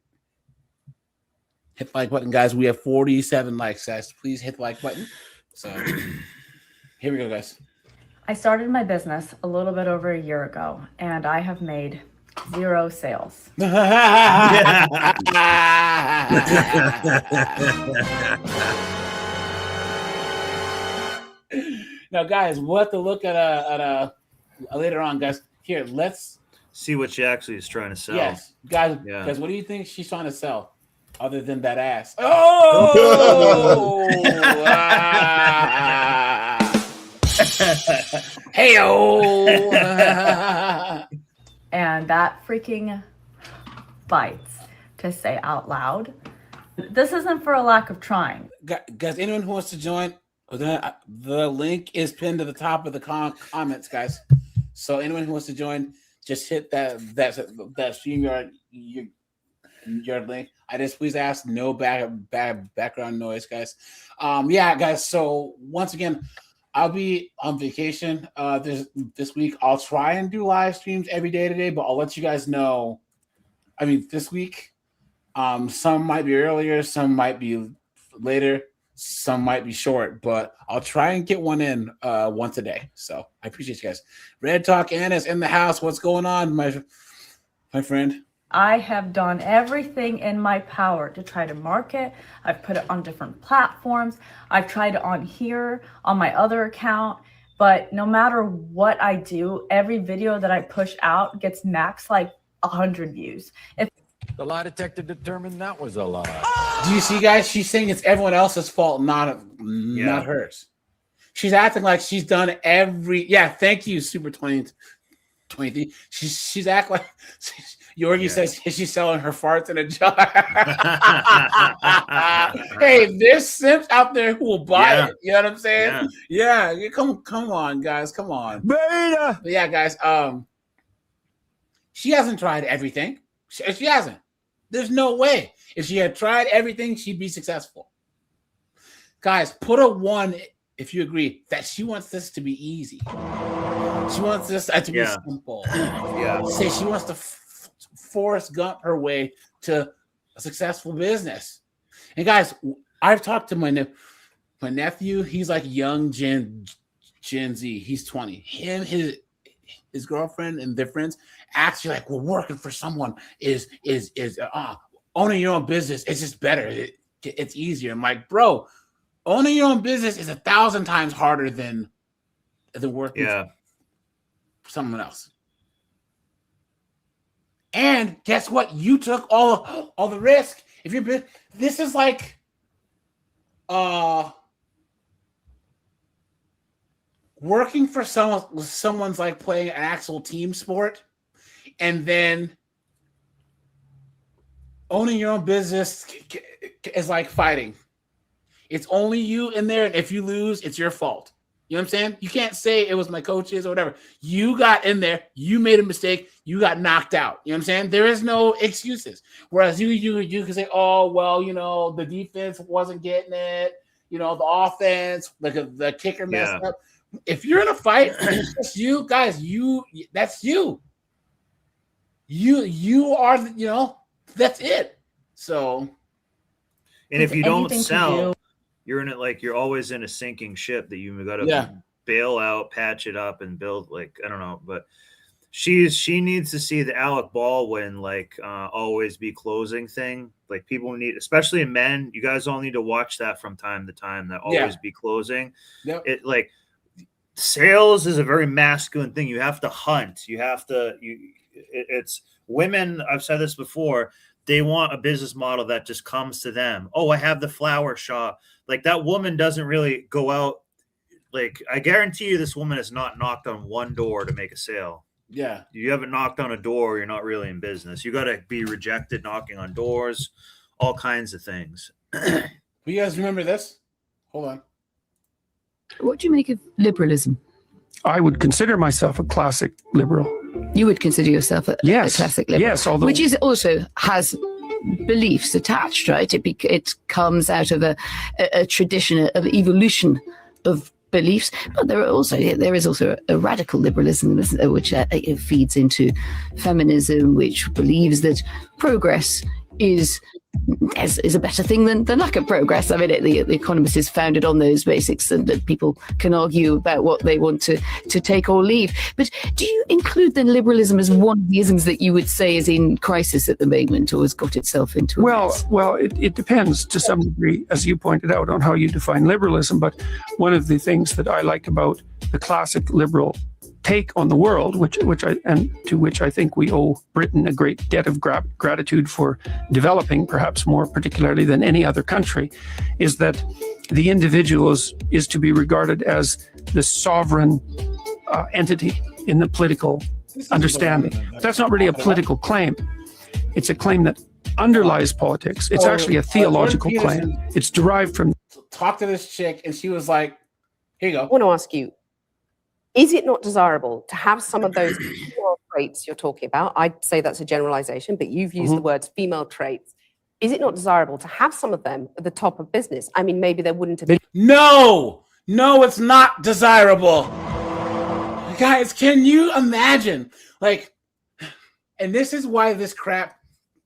Hit the like button, guys. We have 47 likes, guys. Please hit the like button. So here we go, guys. I started my business a little bit over a year ago, and I have made 0 sales. Now, guys, we'll have to look at a later on, guys. Here, let's see what she actually is trying to sell. Yes, guys. Yeah. Guys, what do you think she's trying to sell, other than that ass? Oh, hey-o. And that freaking bites to say out loud. This isn't for a lack of trying. Guys, anyone who wants to join, the link is pinned to the top of the comments, guys. So anyone who wants to join, just hit that StreamYard your link. I just please ask no background noise, guys. Yeah, guys. So once again, I'll be on vacation this week. I'll try and do live streams every day today, but I'll let you guys know. I mean, this week, some might be earlier, some might be later, some might be short, but I'll try and get one in once a day. So I appreciate you guys. Red Talk Anna's in the house. What's going on, my friend? I have done everything in my power to try to market. I've put it on different platforms. I've tried it on here, on my other account. But no matter what I do, every video that I push out gets max like 100 views. The lie detector determined that was a lie. Do you see, guys? She's saying it's everyone else's fault, not hers. She's acting like she's done every. Yeah, thank you, Super 20. She's acting like Yorgi says she's selling her farts in a jar. Hey, there's simps out there who will buy it. You know what I'm saying? Yeah. Come on, guys. Come on. Beta. But yeah, guys. She hasn't tried everything. She hasn't. There's no way. If she had tried everything, she'd be successful. Guys, put a 1 if you agree that she wants this to be easy. She wants this to be simple. Say she wants to Forrest Gump her way to a successful business. And guys, I've talked to my nephew. He's like young Gen Z. He's 20. Him, his girlfriend and their friends actually like, well, working for someone is owning your own business. It's just better. It's easier. I'm like, bro, owning your own business is 1,000 times harder than working for someone else. And guess what? You took all the risk. If you're this is like working for someone's like playing an actual team sport, and then owning your own business is like fighting. It's only you in there, and if you lose, it's your fault. You know what I'm saying? You can't say it was my coaches or whatever. You got in there, you made a mistake, you got knocked out. You know what I'm saying? There is no excuses. Whereas you can say, oh, well, you know, the defense wasn't getting it. You know, the offense, like the kicker messed up. If you're in a fight, it's just you guys. That's you. You are. You know, that's it. So, and if you don't sell, you're in it like you're always in a sinking ship that you got to bail out, patch it up, and build. Like I don't know, but she needs to see the Alec Baldwin like always be closing thing. Like people need, especially men, you guys all need to watch that from time to time. That always be closing. Yep. It like sales is a very masculine thing. You have to hunt. You have to. It's women. I've said this before. They want a business model that just comes to them. Oh, I have the flower shop. Like that woman doesn't really go out. Like I guarantee you, this woman has not knocked on one door to make a sale. Yeah. You haven't knocked on a door, you're not really in business. You got to be rejected knocking on doors, all kinds of things. You guys remember this? Hold on. What do you make of liberalism? I would consider myself a classic liberal. You would consider yourself a classic liberal? Yes, although... Which is also has beliefs attached, right? It comes out of a tradition of evolution of beliefs, but there is also a radical liberalism, which feeds into feminism, which believes that progress is is a better thing than lack of progress. I mean, the Economist is founded on those basics, and that people can argue about what they want to take or leave. But do you include then liberalism as one of the isms that you would say is in crisis at the moment, or has got itself into a mess? Well, it depends to some degree, as you pointed out, on how you define liberalism. But one of the things that I like about the classic liberal take on the world, which I think we owe Britain a great debt of gratitude for developing, perhaps more particularly than any other country, is that the individual is to be regarded as the sovereign entity in the political understanding. That's not really a political claim. It's a claim that underlies politics. It's actually a theological claim. It's derived from... Talk to this chick, and she was like, here you go. I want to ask you, is it not desirable to have some of those female traits you're talking about? I'd say that's a generalization, but you've used the words female traits. Is it not desirable to have some of them at the top of business? I mean, maybe there wouldn't have been. No, it's not desirable. Guys, can you imagine? Like, and this is why this crap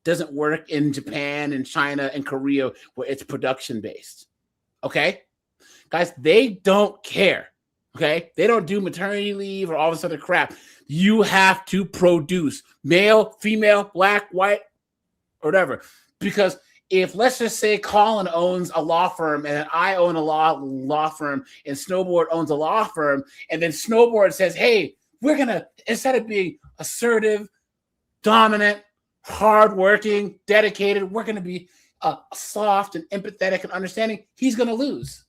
doesn't work in Japan and China and Korea, where it's production based. Okay? Guys, they don't care. Okay, they don't do maternity leave or all this other crap. You have to produce male, female, black, white, or whatever. Because if, let's just say, Colin owns a law firm and I own a law firm and Snowboard owns a law firm, and then Snowboard says, hey, we're going to, instead of being assertive, dominant, hardworking, dedicated, we're going to be soft and empathetic and understanding, he's going to lose.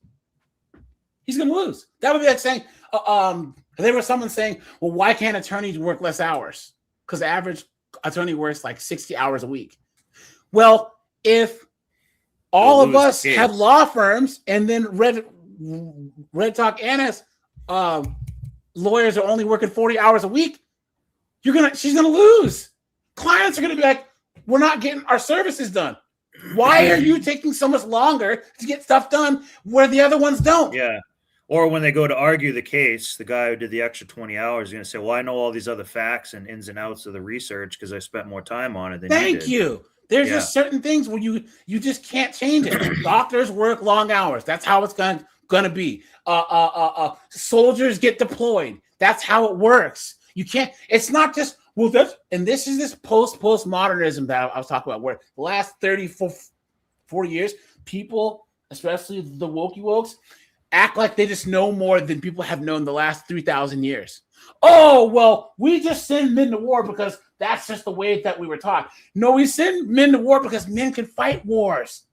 He's going to lose. That would be like saying, there was someone saying, well, why can't attorneys work less hours? Because the average attorney works like 60 hours a week. Well, if all of us had law firms and then Red Talk Anna's lawyers are only working 40 hours a week, she's going to lose. Clients are going to be like, we're not getting our services done. Why are you taking so much longer to get stuff done where the other ones don't? Yeah. Or when they go to argue the case, the guy who did the extra 20 hours is going to say, well, I know all these other facts and ins and outs of the research because I spent more time on it than you did. Thank you. There's just certain things where you just can't change it. Doctors work long hours. That's how it's gonna be. Soldiers get deployed. That's how it works. You can't. It's not just this is this postmodernism that I was talking about, where the last 30, 40 years, people, especially the wokes, act like they just know more than people have known the last 3,000 years. Oh, well, we just send men to war because that's just the way that we were taught. No, we send men to war because men can fight wars.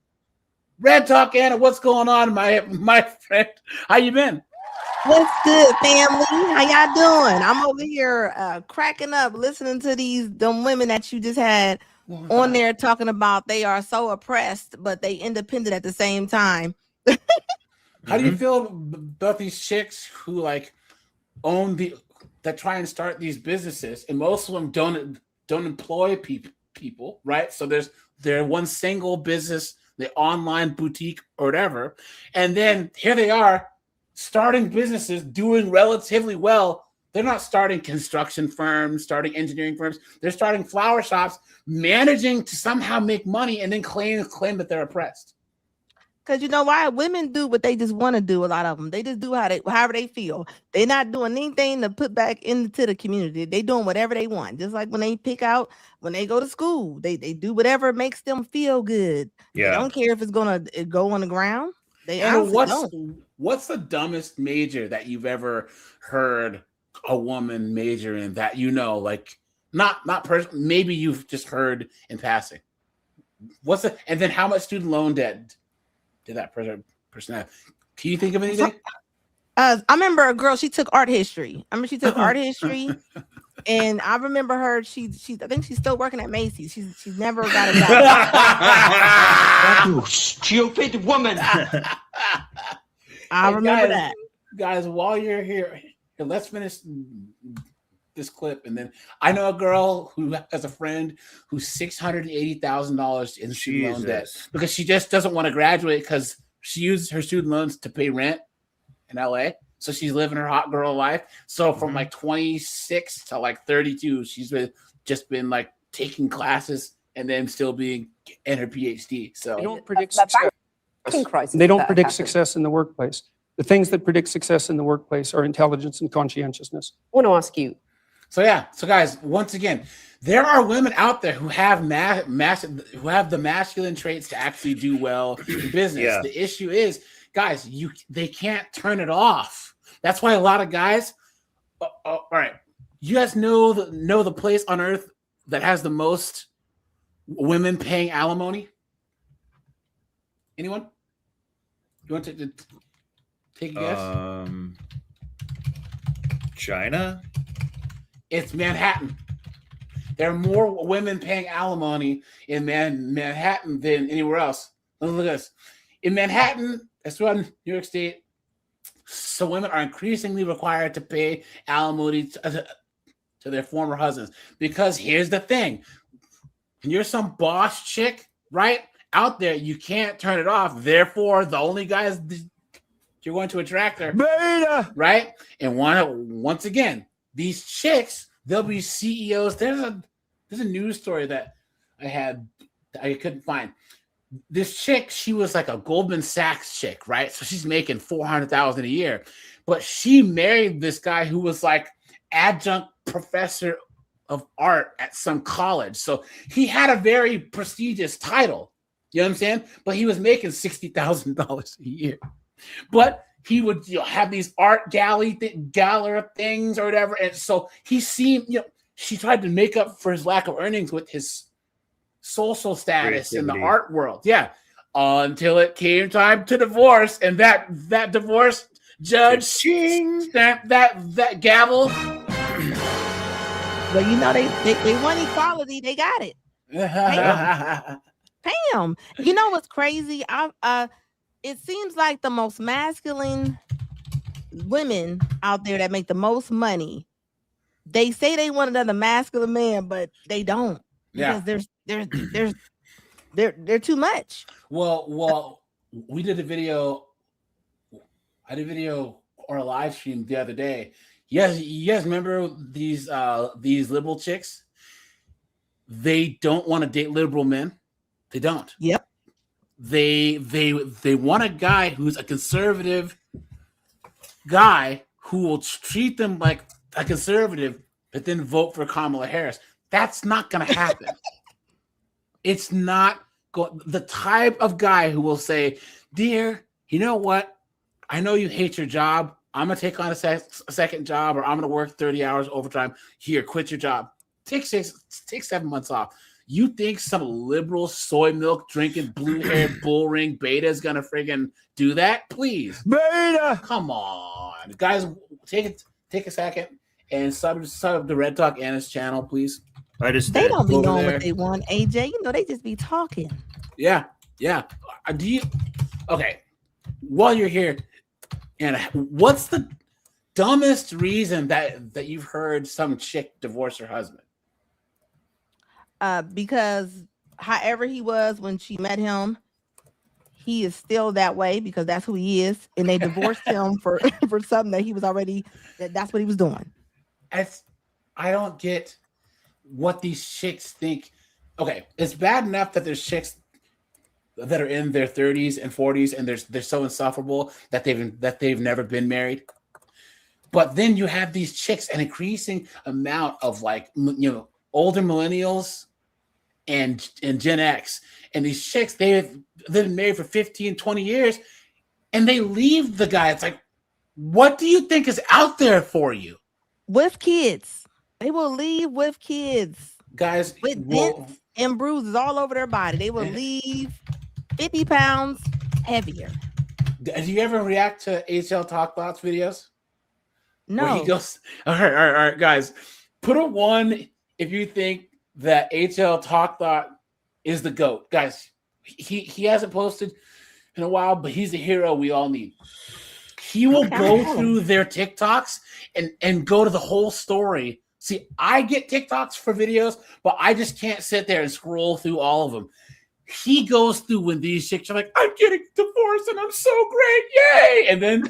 Red Talk Anna, what's going on, my friend? How you been? What's good, family? How y'all doing? I'm over here cracking up listening to them women that you just had on there talking about they are so oppressed, but they independent at the same time. How do you feel about these chicks who like that try and start these businesses, and most of them don't employ people, right? So they're one single business, the online boutique or whatever, and then here they are starting businesses, doing relatively well. They're not starting construction firms, starting engineering firms. They're starting flower shops, managing to somehow make money, and then claim that they're oppressed. Because you know why? Women do what they just want to do. A lot of them, they just do however they feel. They're not doing anything to put back into the community. They doing whatever they want. Just like when they when they go to school, they do whatever makes them feel good. Yeah. They don't care if it's gonna go on the ground. They what's the dumbest major that you've ever heard a woman major in that like not maybe you've just heard in passing? And then how much student loan debt did that person have? Can you think of anything? I remember a girl, she took art history. I and I remember her, I think she's still working at Macy's. She's never got a job. You stupid woman. I remember that. Guys, while you're here, let's finish this clip, and then I know a girl who has a friend who's $680,000 in student loan debt because she just doesn't want to graduate because she used her student loans to pay rent in LA. So she's living her hot girl life. So from like 26 to like 32, she's just been like taking classes and then still being in her PhD. So They don't predict success. crisis They don't that predict happens. success in the workplace. The things that predict success in the workplace are intelligence and conscientiousness. I want to ask you. So yeah, so guys, once again, there are women out there who have who have the masculine traits to actually do well in business. Yeah. The issue is, guys, they can't turn it off. That's why a lot of guys. All right, you guys know the place on earth that has the most women paying alimony? Anyone? You want to take a guess? China? It's Manhattan. There are more women paying alimony in Manhattan than anywhere else. Look at this. In Manhattan, as well in New York State, so women are increasingly required to pay alimony to their former husbands. Because here's the thing. When you're some boss chick, right, out there, you can't turn it off. Therefore, the only guys you're going to attract are beta, right? And once again, these chicks, they'll be CEOs. There's a news story that I couldn't find. This chick, she was like a Goldman Sachs chick, right? So she's making $400,000 a year, but she married this guy who was like adjunct professor of art at some college. So he had a very prestigious title. You know what I'm saying? But he was making $60,000 a year. But he would have these art gala things or whatever. And so he seemed, she tried to make up for his lack of earnings with his social status in the art world. Yeah. Until it came time to divorce. And that divorce judge stamped that gavel. Well, they want equality. They got it. Bam. You know what's crazy? It seems like the most masculine women out there that make the most money, they say they want another masculine man, but they don't. Yeah. Because they're too much. Well, we did a video. I did a video or a live stream the other day. You guys remember these liberal chicks? They don't want to date liberal men. They don't. Yep. They want a guy who's a conservative guy who will treat them like a conservative, but then vote for Kamala Harris. That's not going to happen. It's not the type of guy who will say, "Dear, you know what? I know you hate your job. I'm going to take on a second job, or I'm going to work 30 hours overtime. Here, quit your job. Take 7 months off." You think some liberal soy milk drinking blue-haired bull ring beta is going to friggin' do that? Please. Beta! Come on. Guys, take a second and sub to Red Talk Anna's channel, please. They don't be knowing what they want, AJ. They just be talking. Yeah. Okay. While you're here, Anna, what's the dumbest reason that you've heard some chick divorce her husband? Because however he was when she met him, he is still that way because that's who he is, and they divorced him for something that he was already. That's what he was doing. I don't get what these chicks think. Okay, it's bad enough that there's chicks that are in their 30s and 40s, and they're so insufferable that they've never been married. But then you have these chicks, an increasing amount of older millennials and Gen X, and these chicks, they've been married for 15, 20 years, and they leave the guy. It's like, what do you think is out there for you? With kids. They will leave with kids. Guys, with dents and bruises all over their body. They will leave 50 pounds heavier. Do you ever react to HL Talk Thoughts videos? No. Where he goes, all right, guys, put a 1 if you think that HL Talk Thought is the GOAT. Guys, he hasn't posted in a while, but he's the hero we all need. He will go through their TikToks and go to the whole story. See, I get TikToks for videos, but I just can't sit there and scroll through all of them. He goes through when these chicks are like, I'm getting divorced and I'm so great, yay! And then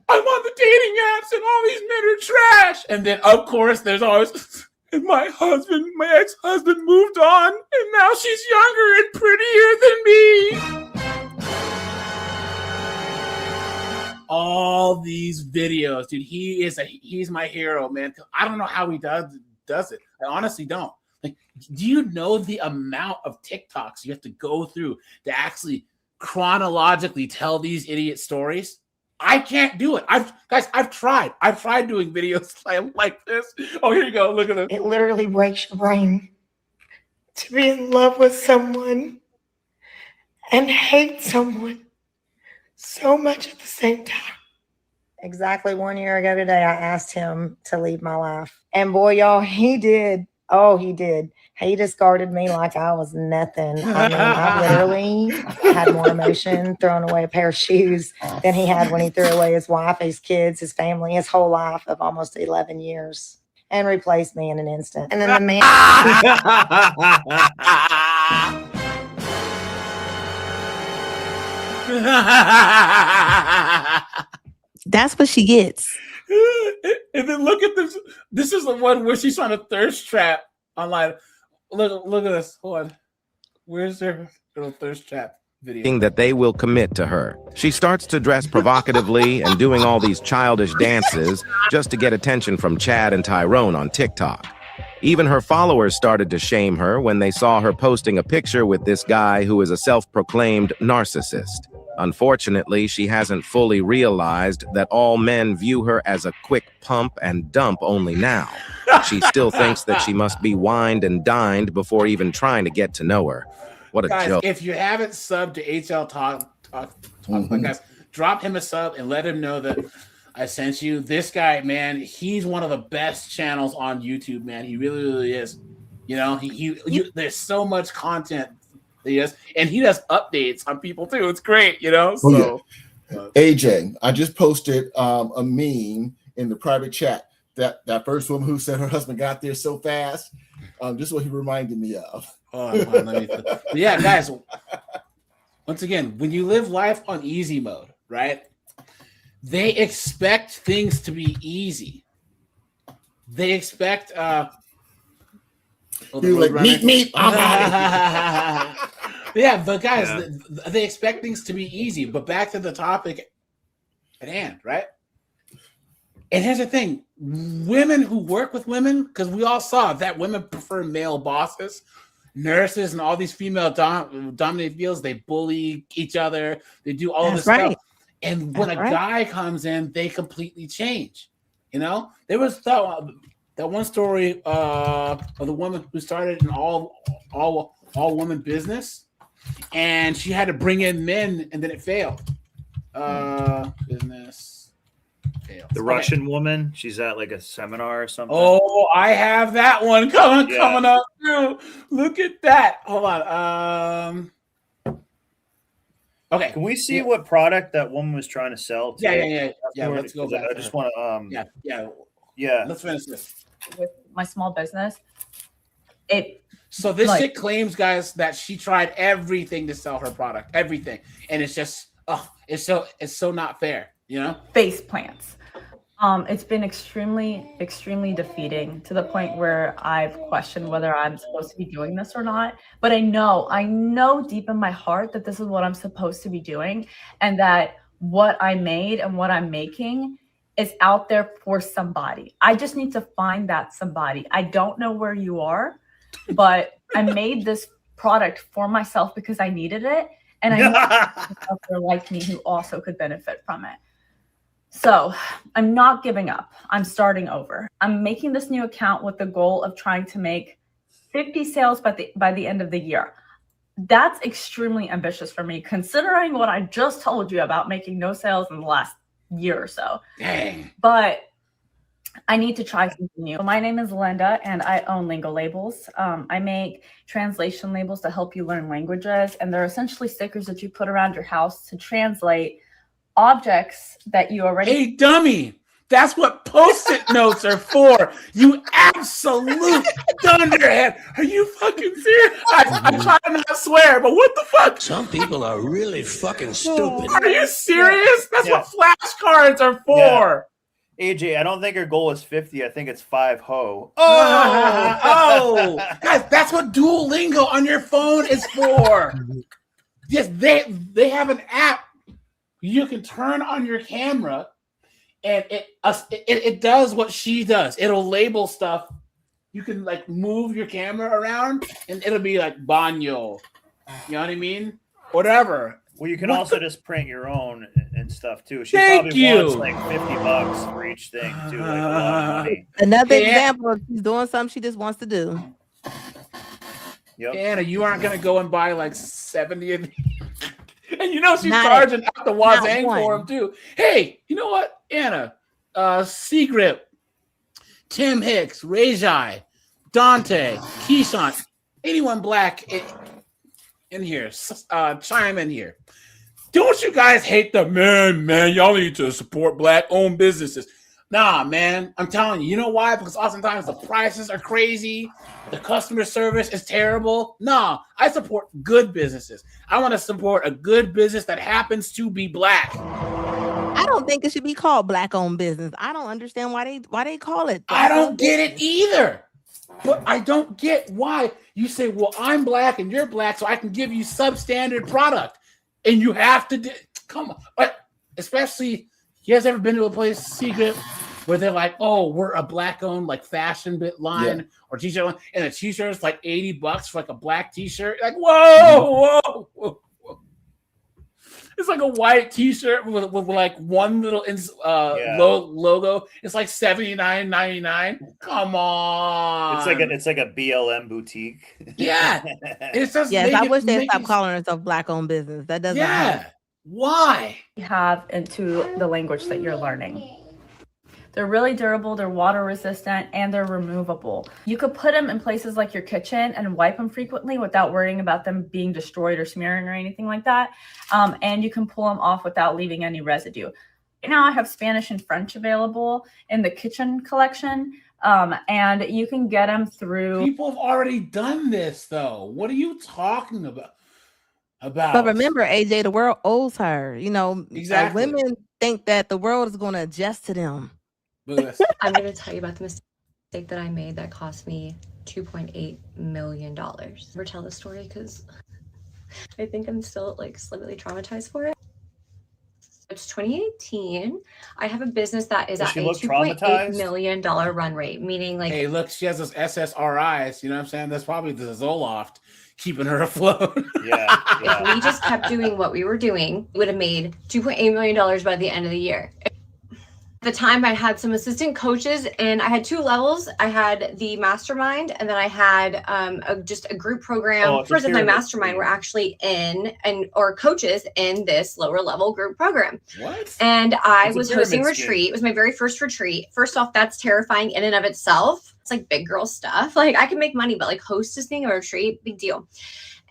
I'm on the dating apps and all these men are trash. And then, of course, there's always And my ex-husband moved on, and now she's younger and prettier than me. All these videos, dude. He's my hero, man. I don't know how he does it. I honestly don't. Like, do you know the amount of TikToks you have to go through to actually chronologically tell these idiot stories? I can't do it. I've tried. I've tried doing videos like this. Oh, here you go. Look at this. It literally breaks your brain to be in love with someone and hate someone so much at the same time. Exactly 1 year ago today, I asked him to leave my life. And boy, y'all, he did. Oh, he did. He discarded me like I was nothing. I mean, I literally had more emotion throwing away a pair of shoes than he had when he threw away his wife, his kids, his family, his whole life of almost 11 years, and replaced me in an instant. And then the man... That's what she gets. And then look at this. This is the one where she's on a thirst trap online. Look at this. Hold on. Where's their little thirst trap video? That they will commit to her. She starts to dress provocatively and doing all these childish dances just to get attention from Chad and Tyrone on TikTok. Even her followers started to shame her when they saw her posting a picture with this guy who is a self-proclaimed narcissist. Unfortunately, she hasn't fully realized that all men view her as a quick pump and dump only now. She still thinks that she must be wined and dined before even trying to get to know her. What a joke. If you haven't subbed to HL Talk Podcast, drop him a sub and let him know that I sent you. This guy, man, he's one of the best channels on YouTube, man. He really, really is. You know, there's so much content. Yes, and he does updates on people too. It's great, you know. So, AJ, I just posted a meme in the private chat. That first woman who said her husband got there so fast. This is what he reminded me of. Yeah, guys. Once again, when you live life on easy mode, right? They expect things to be easy. They expect. He was like, meet. Yeah, but guys, they expect things to be easy. But back to the topic at hand, right? And here's the thing: women who work with women, because we all saw that women prefer male bosses, nurses, and all these female dominated fields. They bully each other. They do all this stuff. And when a guy comes in, they completely change. You know, there was that one story of the woman who started an all woman business, and she had to bring in men, and then it failed. Business failed. The Russian woman, she's at like a seminar or something. Oh, I have that one coming up too. Look at that. Hold on. Okay. Can we see what product that woman was trying to sell? Yeah. Let's go back. I just want to. Yeah. Let's finish this. With my small business, So this chick claims, guys, that she tried everything to sell her product, everything, and it's just, it's so not fair, you know. Face plants. It's been extremely defeating to the point where I've questioned whether I'm supposed to be doing this or not. But I know deep in my heart that this is what I'm supposed to be doing, and that what I made and what I'm making is out there for somebody. I just need to find that somebody. I don't know where you are, but I made this product for myself because I needed it, and I know out there like me who also could benefit from it. So I'm not giving up. I'm starting over. I'm making this new account with the goal of trying to make 50 sales by the end of the year. That's extremely ambitious for me, considering what I just told you about making no sales in the last year or so. Dang. But I need to try something new. My name is Linda, and I own Lingo Labels. I make translation labels to help you learn languages, and they're essentially stickers that you put around your house to translate objects that you already. Hey, dummy! That's what Post-it notes are for. You absolute dunderhead! Are you fucking serious? I'm trying not to swear, but what the fuck? Some people are really fucking stupid. Are you serious? That's what flashcards are for. AJ, I don't think her goal is 50. I think it's 5 ho. Oh! Guys, that's what Duolingo on your phone is for. Yes, they have an app you can turn on your camera, and it does what she does. It'll label stuff. You can like move your camera around, and it'll be like Banyo. You know what I mean? Whatever. Well, you can also just print your own and stuff too. She Thank probably you. wants like $50 for each thing too, like a lot of money. Another Hey, example of she's doing something she just wants to do. Yep. Anna, you aren't gonna go and buy like 70 of these. And you know she's Not charging out the not wazang one. for them too. Hey, you know what, Anna? Seagrip, Tim Hicks, Rajai, Dante, Keyshawn, anyone black in here, chime in here. Don't you guys hate the man? Y'all need to support black-owned businesses. Nah, man, I'm telling you. You know why? Because oftentimes the prices are crazy. The customer service is terrible. Nah, I support good businesses. I want to support a good business that happens to be black. I don't think it should be called black-owned business. I don't understand why they call it. I don't get it either. But I don't get why you say, well, I'm black and you're black, so I can give you substandard product. And you have to come on. But especially, you guys ever been to a place, Secret, where they're like, oh, we're a black-owned like fashion bit line or t-shirt line, and the t-shirt is like $80 for like a black t-shirt? Like, whoa. It's like a white t-shirt with like one little logo. It's like $79.99. Come on. It's like a BLM boutique. Yeah. It's just yes, I wish they'd stop calling herself black-owned business. That doesn't help. Why? Have into the language that you're learning. They're really durable, they're water resistant, and they're removable. You could put them in places like your kitchen and wipe them frequently without worrying about them being destroyed or smearing or anything like that. And you can pull them off without leaving any residue. Right now I have Spanish and French available in the kitchen collection. And you can get them through. People have already done this though. What are you talking about? But remember, AJ, the world owes her. You know, exactly. Women think that the world is going to adjust to them. I'm going to tell you about the mistake that I made that cost me $2.8 million. Never tell this story because I think I'm still like slightly traumatized for it. It's 2018. I have a business that is at a $2.8 million run rate, meaning like. Hey, look, she has those SSRIs. You know what I'm saying? That's probably the Zoloft keeping her afloat. Yeah. If we just kept doing what we were doing, we would have made $2.8 million by the end of the year. At the time, I had some assistant coaches, and I had two levels. I had the mastermind, and then I had just a group program. First, my mastermind were actually or coaches in this lower level group program. What? And I was hosting a retreat. It was my very first retreat. First off, that's terrifying in and of itself. It's like big girl stuff. Like I can make money, but like hosting a retreat, big deal.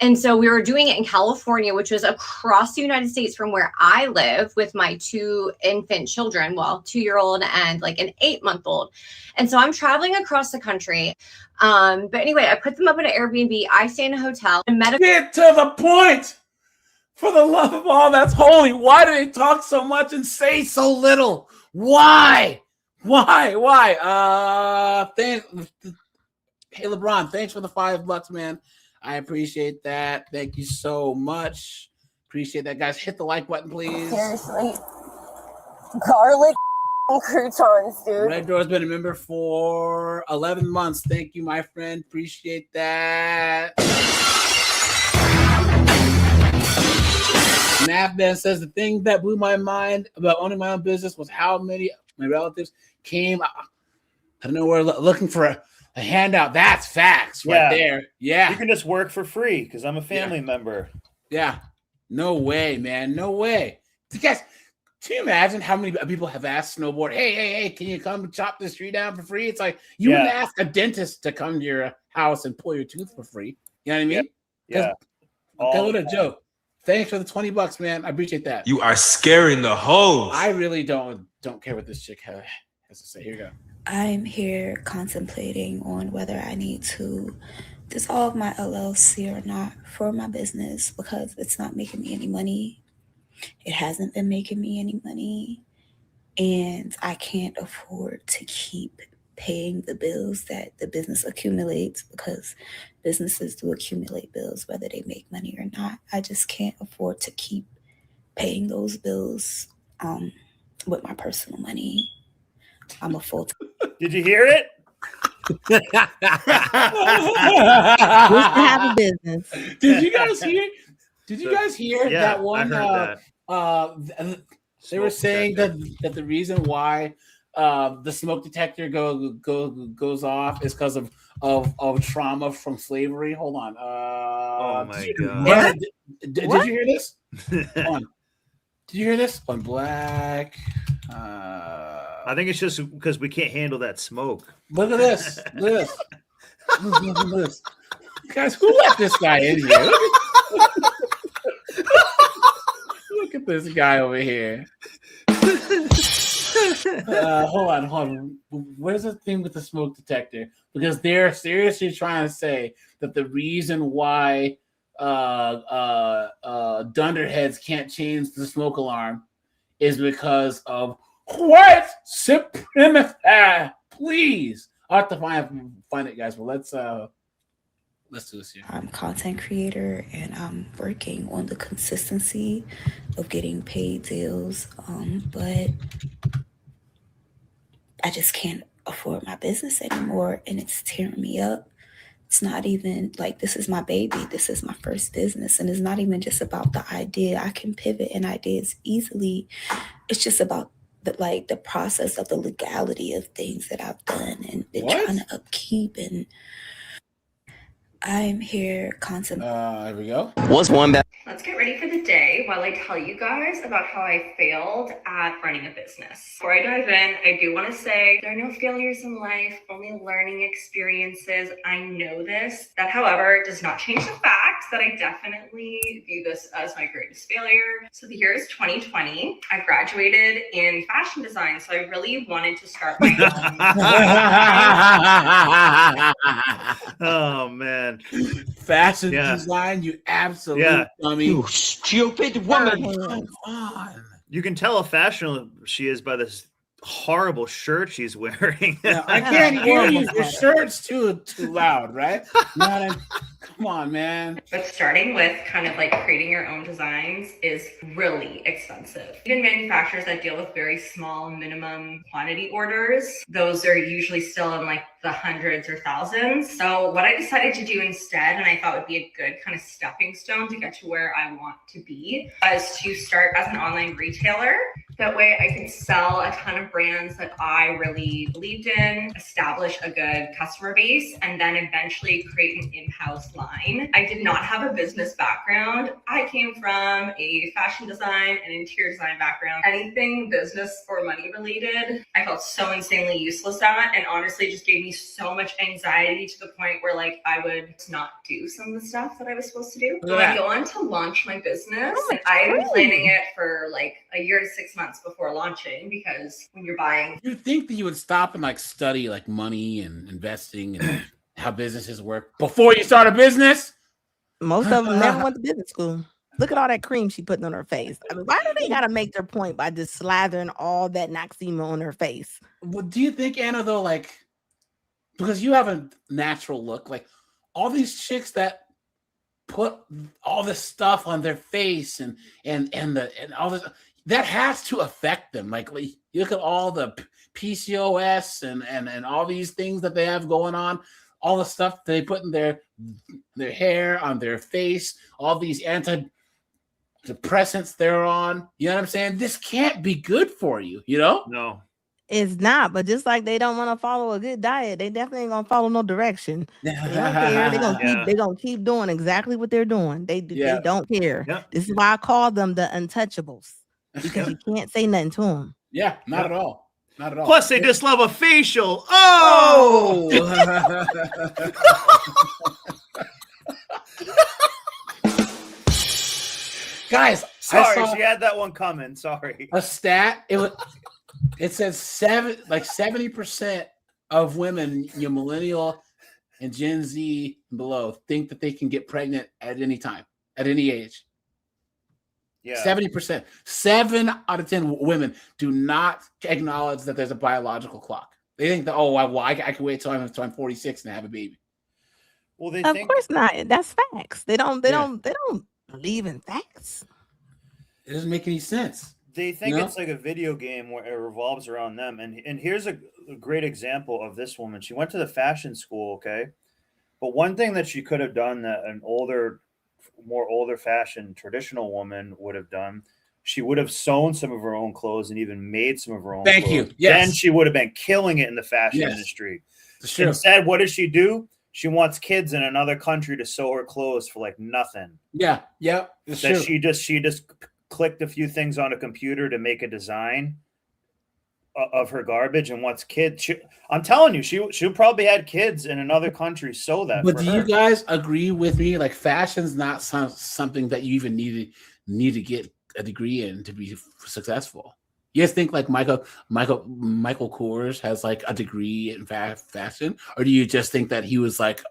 And so we were doing it in California, which was across the United States from where I live with my two infant children, 2-year-old and like an 8-month-old. And so I'm traveling across the country. But anyway, I put them up in an Airbnb. I stay in a hotel. Get to the point. For the love of all that's holy, why do they talk so much and say so little? Why? Hey, LeBron, thanks for the $5, man. I appreciate that. Thank you so much. Appreciate that, guys. Hit the like button, please. Seriously. Garlic croutons, dude. Red Door's been a member for 11 months. Thank you, my friend. Appreciate that. Navben says the thing that blew my mind about owning my own business was how many of my relatives came. I don't know where looking for a handout. That's facts right there. Yeah. You can just work for free because I'm a family member. Yeah. No way, man. No way. Guys, can you imagine how many people have asked Snowboard, hey, can you come chop this tree down for free? It's like you wouldn't ask a dentist to come to your house and pull your tooth for free. You know what I mean? Yeah. What a joke. Thanks for the $20, man. I appreciate that. You are scaring the hoes. I really don't care what this chick has to say. Here we go. I'm here contemplating on whether I need to dissolve my LLC or not for my business because it's not making me any money. It hasn't been making me any money. And I can't afford to keep paying the bills that the business accumulates, because businesses do accumulate bills whether they make money or not. I just can't afford to keep paying those bills with my personal money. I'm a full-time. Did you hear it? Have a business. Did you guys hear? Did you guys hear Yeah, that one? I heard They were saying that the reason why the smoke detector goes off is because of trauma from slavery. Hold on. Oh my God! Anna, did you hear this? Hold on. Did you hear this? On black. I think it's just because we can't handle that smoke. Look at this. Look at this. Look at this. Guys, who let this guy in here? Look at this guy over here. Hold on. Where's the thing with the smoke detector? Because they're seriously trying to say that the reason why dunderheads can't change the smoke alarm is because of white supremacy. Please, I have to find it, guys. But let's do this here. I'm a content creator, and I'm working on the consistency of getting paid deals. But I just can't afford my business anymore, and it's tearing me up. It's not even like this is my baby. This is my first business, and it's not even just about the idea. I can pivot in ideas easily. It's just about the process of the legality of things that I've done and been trying to upkeep. And I'm here constantly. Here we go. What's one bad? Let's get ready for the day while I tell you guys about how I failed at running a business. Before I dive in, I do want to say there are no failures in life, only learning experiences. I know this. That, however, does not change the fact that I definitely view this as my greatest failure. So the year is 2020. I graduated in fashion design, so I really wanted to start my own. Oh man. Fashion design, you absolute dummy. You stupid woman. Come on. You can tell how fashionable she is by this horrible shirt she's wearing. I can't hear you. Your shirt's too loud, right? Come on, man. But starting with kind of like creating your own designs is really expensive. Even manufacturers that deal with very small minimum quantity orders, those are usually still in like the hundreds or thousands. So what I decided to do instead, and I thought would be a good kind of stepping stone to get to where I want to be, was to start as an online retailer. That way I could sell a ton of brands that I really believed in, establish a good customer base, and then eventually create an in-house line. I did not have a business background. I came from a fashion design and interior design background. Anything business or money related, I felt so insanely useless at, and honestly just gave me so much anxiety to the point where like I would not do some of the stuff that I was supposed to do. So I go on to launch my business, and I've been planning it for like a year to 6 months before launching, because when you're buying, You think that you would stop and like study like money and investing and how businesses work before you start a business? Most of them never went to business school. Look at all that cream she putting on her face. I mean, why do they gotta make their point by just slathering all that Noxzema on her face? Well, do you think, Anna, though, like, because you have a natural look, like all these chicks that put all this stuff on their face and all this, that has to affect them. Like you look at all the PCOS and all these things that they have going on, all the stuff they put in their hair, on their face, all these antidepressants they're on. You know what I'm saying? This can't be good for you, you know? No. It's not, but just like they don't want to follow a good diet, they definitely ain't gonna follow no direction. They don't care. They're gonna keep doing exactly what they're doing. They don't care. Yep. This is why I call them the untouchables, because you can't say nothing to them. Yeah, not at all. Not at all. Plus, they just love a facial. Oh! Guys, sorry, she had that one coming. Sorry. A stat. It says 70% of women, millennial and Gen Z and below, think that they can get pregnant at any time, at any age. Yeah. 70%. 7 out of 10 women do not acknowledge that there's a biological clock. They think that, oh, well, I can wait till I'm 46 and have a baby. Well, they Of think course not. That's facts. They don't believe in facts. It doesn't make any sense. they think You know? it's like a video game where it revolves around them. And here's a great example of this woman. She went to the fashion school, okay? But one thing that she could have done that an more older fashion traditional woman would have done, she would have sewn some of her own clothes and even made some of her own Thank clothes. you. Yes. Then she would have been killing it in the fashion Yes. industry. It's true. Instead, what does she do? She wants kids in another country to sew her clothes for like nothing. Yeah. It's That true. she just clicked a few things on a computer to make a design of her garbage and wants kids. I'm telling you, she probably had kids in another country sew that. But for do her. you guys agree with me? Like, fashion's not something that you even need to get a degree in to be successful. You guys think like Michael Kors has like a degree in fashion, or do you just think that he was like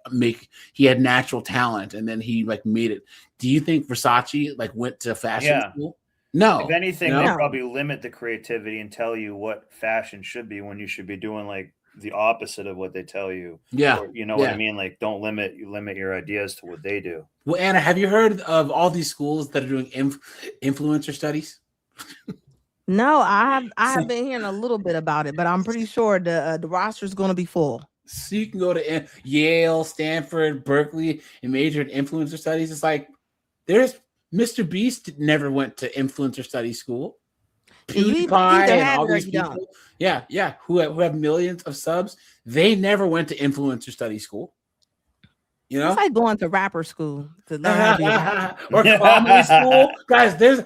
he had natural talent and then he like made it? Do you think Versace like went to fashion school? No. If anything, no. they probably limit the creativity and tell you what fashion should be when you should be doing like the opposite of what they tell you. Yeah. Or, you know what I mean? Like, don't limit your ideas to what they do. Well, Anna, have you heard of all these schools that are doing influencer studies? No, I have been hearing a little bit about it, but I'm pretty sure the roster is going to be full. So you can go to Yale, Stanford, Berkeley, and major in influencer studies. It's like there's Mr. Beast never went to influencer study school. PewDiePie and all these people, who have millions of subs, they never went to influencer study school. You know, it's like going to rapper school to learn how to be a rapper. or comedy school, guys. There's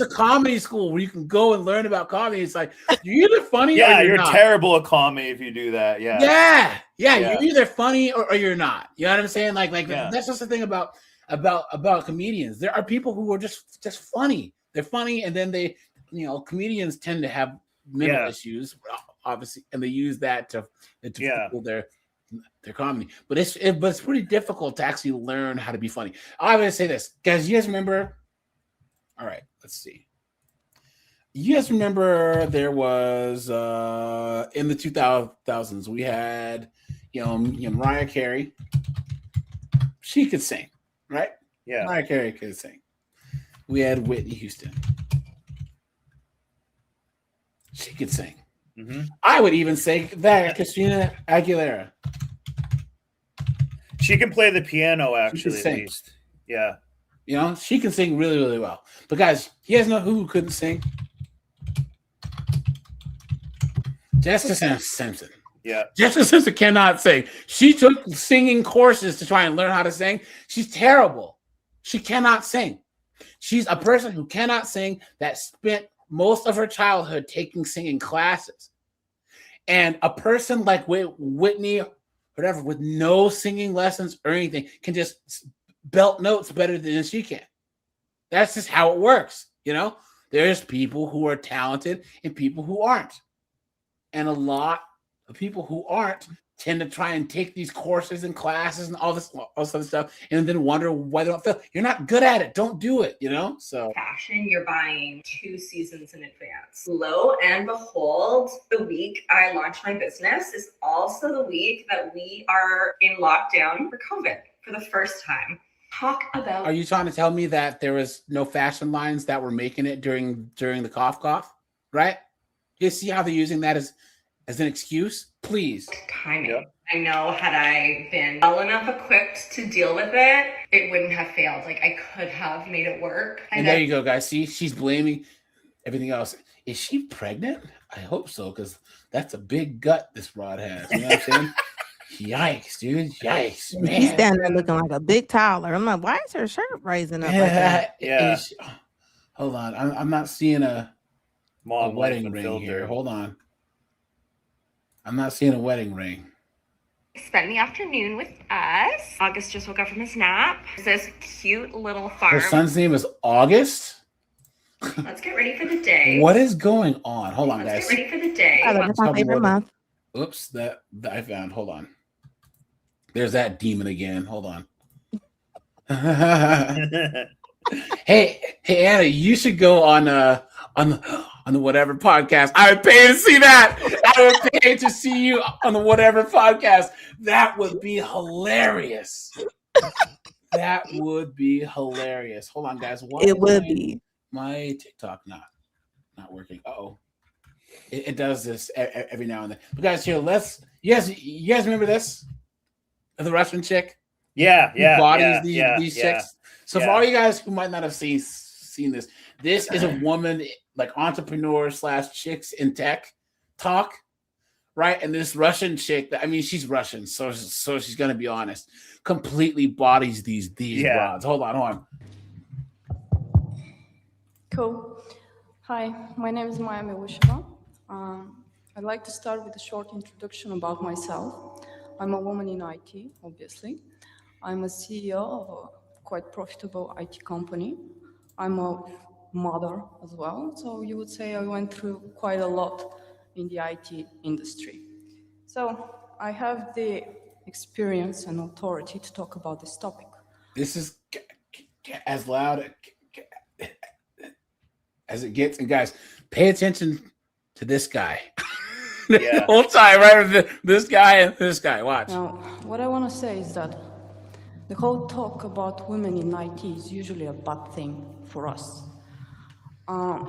a comedy school where you can go and learn about comedy. It's like you're either funny, or you're not. terrible at comedy if you do that. Yeah. You're either funny or you're not. You know what I'm saying? Like that's just the thing about comedians. There are people who are just funny. They're funny, and then they, comedians tend to have mental issues, obviously, and they use that to fuel their comedy. But it's pretty difficult to actually learn how to be funny. I'm gonna say this, guys. You guys remember? All right, let's see. You guys remember there was in the 2000s we had Mariah Carey. She could sing, right? Yeah, Mariah Carey could sing. We had Whitney Houston. She could sing. Mm-hmm. I would even say that Christina Aguilera. She can play the piano, actually, at least. Yeah. She can sing really, really well. But guys, you guys know who couldn't sing? Jessica Simpson. Yeah. Jessica Simpson cannot sing. She took singing courses to try and learn how to sing. She's terrible. She cannot sing. She's a person who cannot sing that spent most of her childhood taking singing classes. And a person like Whitney, whatever, with no singing lessons or anything, can just belt notes better than she can. That's just how it works. There's people who are talented and people who aren't. And a lot of people who aren't tend to try and take these courses and classes and all this other stuff and then wonder why they don't fail. You're not good at it. Don't do it, So fashion, you're buying 2 seasons in advance. Lo and behold, the week I launched my business is also the week that we are in lockdown for COVID for the first time. Talk about. Are you trying to tell me that there was no fashion lines that were making it during the cough, right? You see how they're using that as an excuse? Please. Timing. Yep. I know had I been well enough equipped to deal with it, it wouldn't have failed. Like, I could have made it work. And there you go, guys. See, she's blaming everything else. Is she pregnant? I hope so, because that's a big gut this broad has. You know what I'm saying? Yikes, dude. Yikes, man. She's standing there looking like a big toddler. I'm like, why is her shirt raising up like that? Yeah. Hold on. I'm not seeing a wedding ring filter here. Hold on. I'm not seeing a wedding ring. Spend the afternoon with us. August just woke up from his nap. This cute little farm. Her son's name is August? Let's get ready for the day. What is going on? Hold on, guys. Let's get ready for the day. That's my favorite month. Oops, that I found. Hold on. There's that demon again. Hold on. Hey, Anna, you should go on on the whatever podcast. I would pay to see that. I would pay to see you on the whatever podcast. That would be hilarious. That would be hilarious. Hold on, guys. Why It would be. My TikTok not working? It does this every now and then. But guys, here, you guys remember this? The Russian chick? Yeah, Who bodies these chicks. So for all you guys who might not have seen this is a woman, like entrepreneur / chicks in tech talk, right? And this Russian chick, she's Russian, so she's gonna be honest, completely bodies these broads. Hold on. Cool. Hi, my name is Maya Milusheva. I'd like to start with a short introduction about myself. I'm a woman in IT, obviously. I'm a CEO of a quite profitable IT company. I'm a mother as well, so you would say I went through quite a lot in the IT industry. So I have the experience and authority to talk about this topic. This is as loud as it gets. And guys, pay attention to this guy. Yeah. Whole time, right? This guy and this guy. Watch. Now, what I want to say is that the whole talk about women in IT is usually a bad thing for us.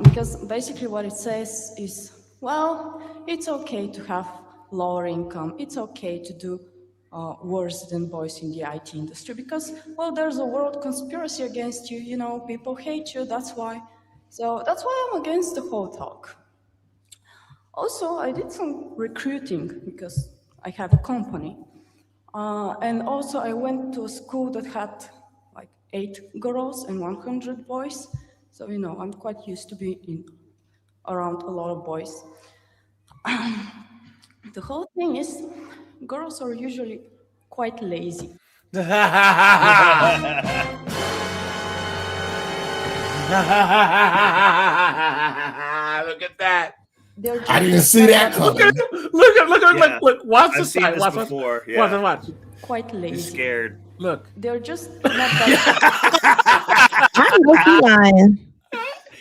Because basically what it says is, well, it's okay to have lower income. It's okay to do worse than boys in the IT industry because, well, there's a world conspiracy against you. You know, people hate you. That's why. So that's why I'm against the whole talk. Also, I did some recruiting because I have a company. And also I went to a school that had like 8 girls and 100 boys. So, you know, I'm quite used to being around a lot of boys. The whole thing is, girls are usually quite lazy. Look at that. I didn't see that coming. Look. Watch the I've seen side. this Watch before. Yeah. Watch. Quite lazy. He's scared. Look. They're just not that. I'm looking lying.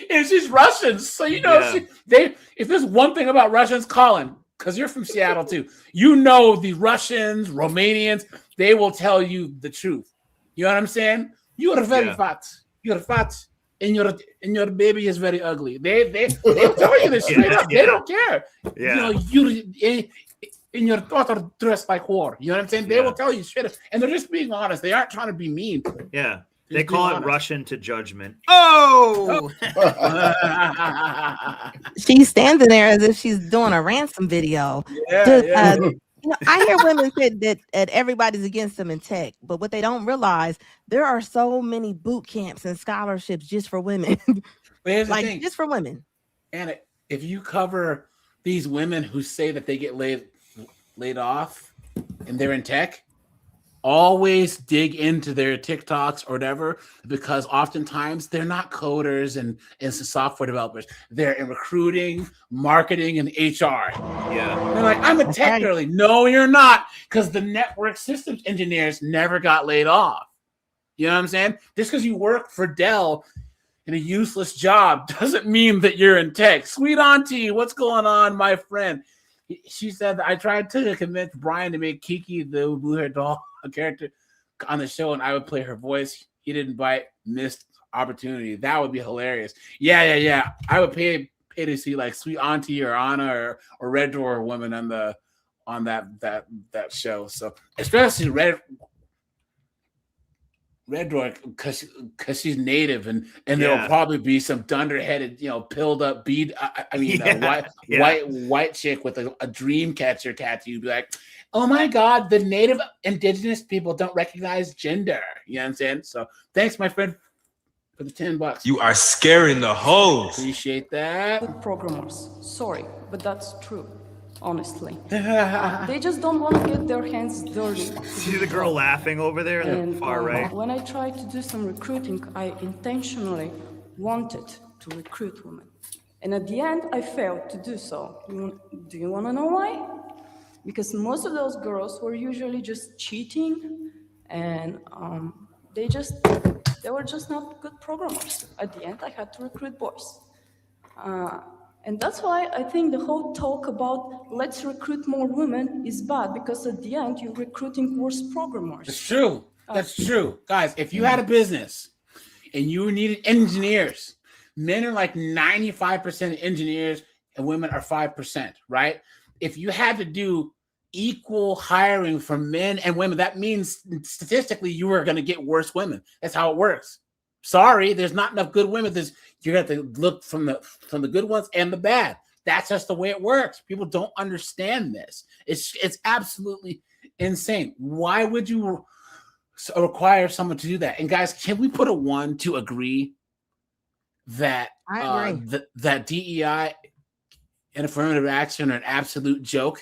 And she's Russian, so you know if there's one thing about Russians, Colin, because you're from Seattle too, you know the Russians, Romanians, they will tell you the truth. You know what I'm saying? You are very fat. You're fat, and your baby is very ugly. They tell you this straight up. They don't care. Yeah. You know, and your daughter dressed like whore. You know what I'm saying? They will tell you straight up, and they're just being honest. They aren't trying to be mean. Yeah. They call it Russian to judgment. Oh! She's standing there as if she's doing a ransom video. You know, I hear women say that everybody's against them in tech, but what they don't realize, there are so many boot camps and scholarships just for women. Like just for women. And if you cover these women who say that they get laid off and they're in tech, always dig into their TikToks or whatever, because oftentimes they're not coders and software developers. They're in recruiting, marketing, and HR. Yeah. They're like, I'm a tech girly. No, you're not, because the network systems engineers never got laid off. You know what I'm saying? Just because you work for Dell in a useless job doesn't mean that you're in tech. Sweet auntie, what's going on, my friend? She said, I tried to convince Brian to make Kiki the blue-haired doll a character on the show, and I would play her voice. He didn't bite. Missed opportunity. That would be hilarious. Yeah. I would pay to see like Sweet Auntie or Anna or Red Door women on that show. So especially Red Door, because she's native, and there'll probably be some dunderheaded, pilled up white chick with a dream catcher tattoo. Be like, oh my God, the native indigenous people don't recognize gender. You know what I'm saying? So thanks, my friend, for the $10. You are scaring the hoes. Appreciate that. Good programmers. Sorry, but that's true. Honestly, they just don't want to get their hands dirty. See the girl laughing over there, the far right. When I tried to do some recruiting, I intentionally wanted to recruit women, and at the end, I failed to do so. Do you want to know why? Because most of those girls were usually just cheating, and they were just not good programmers. At the end, I had to recruit boys. And that's why I think the whole talk about let's recruit more women is bad, because at the end you're recruiting worse programmers. It's true. That's true. Guys, if you had a business and you needed engineers, men are like 95% engineers and women are 5%, right? If you had to do equal hiring for men and women, that means statistically you are going to get worse women. That's how it works. Sorry, there's not enough good women. You have to look from the good ones and the bad. That's just the way it works. People don't understand this. It's absolutely insane. Why would you require someone to do that? And guys, can we put a 1 to agree that that DEI and affirmative action are an absolute joke?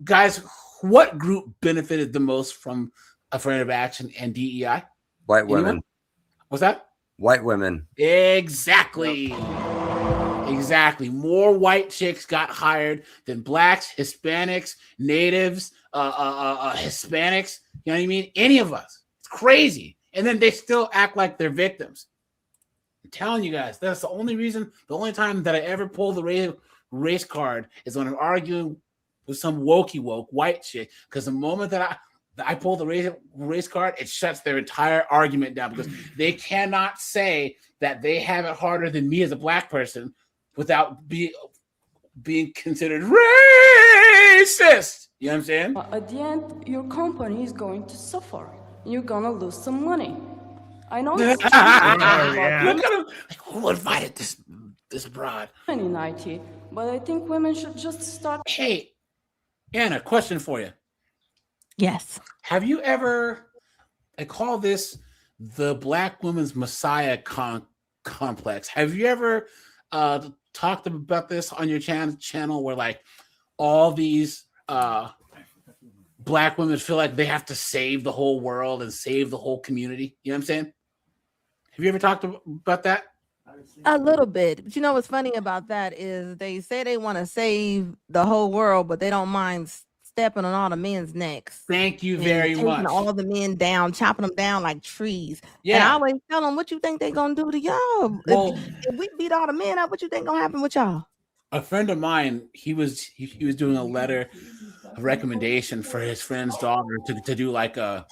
Guys, what group benefited the most from affirmative action and DEI? White women. What's that? White women. Exactly. Exactly. More white chicks got hired than blacks, Hispanics, natives, Hispanics. You know what I mean? Any of us. It's crazy. And then they still act like they're victims. I'm telling you guys, that's the only time that I ever pull the race card is when I'm arguing with some woke white chick. Because the moment that I pull the race card, it shuts their entire argument down, because they cannot say that they have it harder than me as a black person without being considered racist. You know what I'm saying? At the end, your company is going to suffer. You're gonna lose some money. I know. It's Look at him. Like, who invited this broad? In IT, but I think women should just start. Hey, Anna, question for you. Yes. Have you ever, I call this the Black woman's Messiah complex. Have you ever talked about this on your channel where like all these Black women feel like they have to save the whole world and save the whole community? You know what I'm saying? Have you ever talked about that? A little bit. But you know what's funny about that is they say they want to save the whole world, but they don't mind stepping on all the men's necks. Thank you very much. All the men down, chopping them down like trees. Yeah. And I always tell them, what you think they gonna do to y'all? Well, if we beat all the men up, what you think gonna happen with y'all? A friend of mine, he was doing a letter of recommendation for his friend's daughter to do like a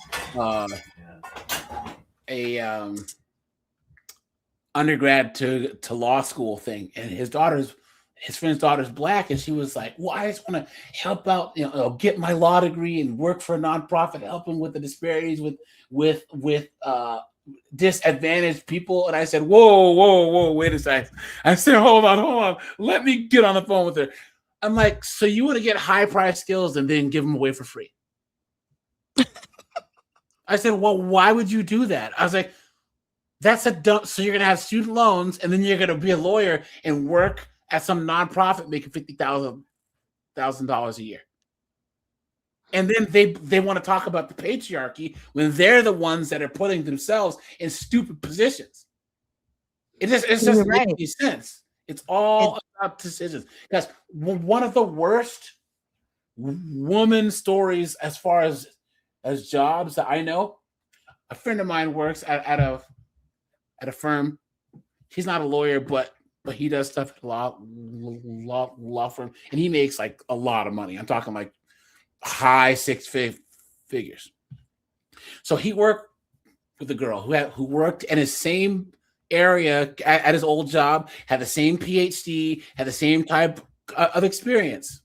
undergrad to law school thing, and his friend's daughter's Black, and she was like, well, I just want to help out, get my law degree and work for a nonprofit, helping with the disparities with disadvantaged people. And I said, whoa, wait a second. I said, hold on, let me get on the phone with her. I'm like, so you want to get high price skills and then give them away for free? I said, well, why would you do that? I was like, that's a dump. So you're going to have student loans, and then you're going to be a lawyer and work at some nonprofit making $50,000 a year. And then they want to talk about the patriarchy when they're the ones that are putting themselves in stupid positions. It just doesn't make any sense. It's all about decisions. Guys, one of the worst woman stories as far as jobs that I know, a friend of mine works at a firm. He's not a lawyer, but he does stuff at a law firm, and he makes like a lot of money. I'm talking like high six figures. So he worked with a girl who worked in his same area at his old job, had the same PhD, had the same type of experience.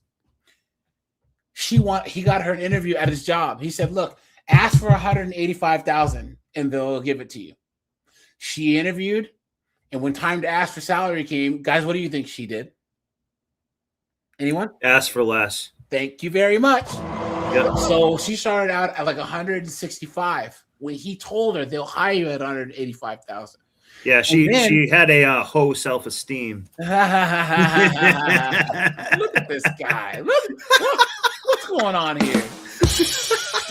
He got her an interview at his job. He said, look, ask for $185,000 and they'll give it to you. She interviewed, and when time to ask for salary came, guys, what do you think she did? Anyone? Ask for less. Thank you very much. Yep. So she started out at like 165. When he told her they'll hire you at 185,000. Yeah, she had a hoe self-esteem. Look at this guy. What's going on here?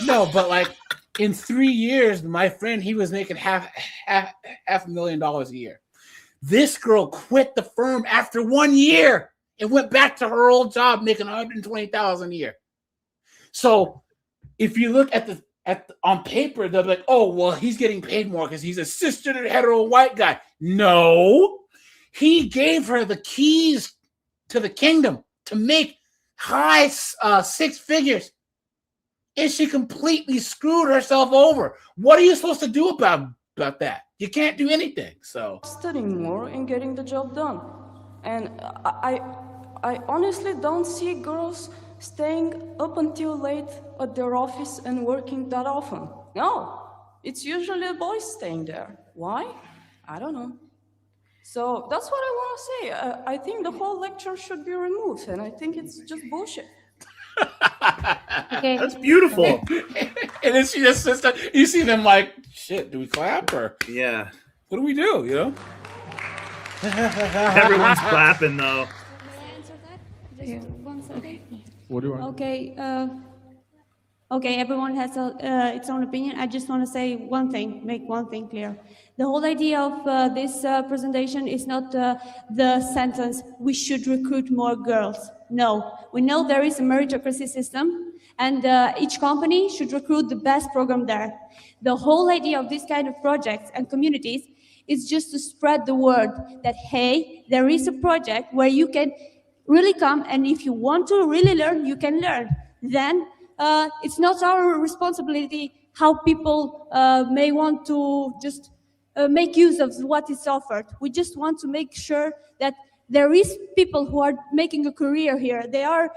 No, but like in 3 years, my friend, he was making half $500,000 a year. This girl quit the firm after 1 year and went back to her old job making $120,000 a year. So if you look at on paper, they'll be like, oh, well, he's getting paid more because he's a cisgender hetero white guy. No, He gave her the keys to the kingdom to make high six figures, and she completely screwed herself over. What are you supposed to do about that? You can't do anything. So studying more and getting the job done. And I honestly don't see girls staying up until late at their office and working that often. No, it's usually the boys staying there. Why? I don't know. So that's what I want to say. I think the whole lecture should be removed, and I think it's just bullshit. Okay. That's beautiful. And then she just sits there. You see them like, shit, do we clap or Yeah. what do we do? You know? Everyone's clapping though. Just 1 second. What do I? Okay. Okay, everyone has its own opinion. I just want to say one thing, make one thing clear. The whole idea of this presentation is not the sentence, we should recruit more girls. No, we know there is a meritocracy system, and each company should recruit the best program there. The whole idea of this kind of projects and communities is just to spread the word that, hey, there is a project where you can really come, and if you want to really learn, you can learn. Then it's not our responsibility how people may want to just make use of what is offered. We just want to make sure that there is people who are making a career here. They are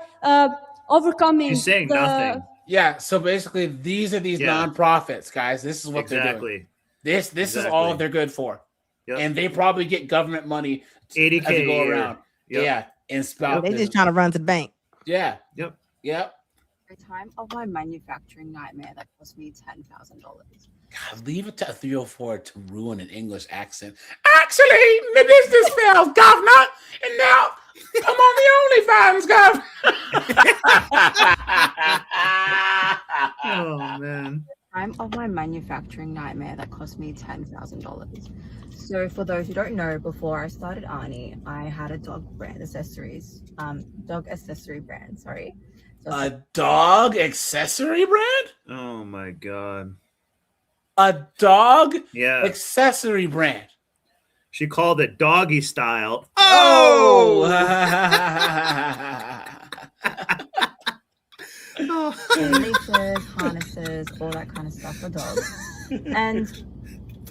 overcoming. She's saying nothing. Yeah, so basically these are these nonprofits, guys. This is what they're doing. This is all they're good for. Yep. And they probably get government money $80K to go around. Yep. Yeah, and spout. They just trying to run to the bank. Yeah. Yep. Yep. The time of my manufacturing nightmare that cost me $10,000. God, leave it to a 304 to ruin an English accent. Actually, the business failed, governor, and now I'm on the OnlyFans, governor. Oh man. Time of my manufacturing nightmare that cost me $10,000. So for those who don't know, before I started Arnie, I had a dog accessory brand, sorry. So A dog accessory brand? Oh my god. A dog Yeah. accessory brand. She called it doggy style. Oh! leashes, harnesses, all that kind of stuff for dogs. And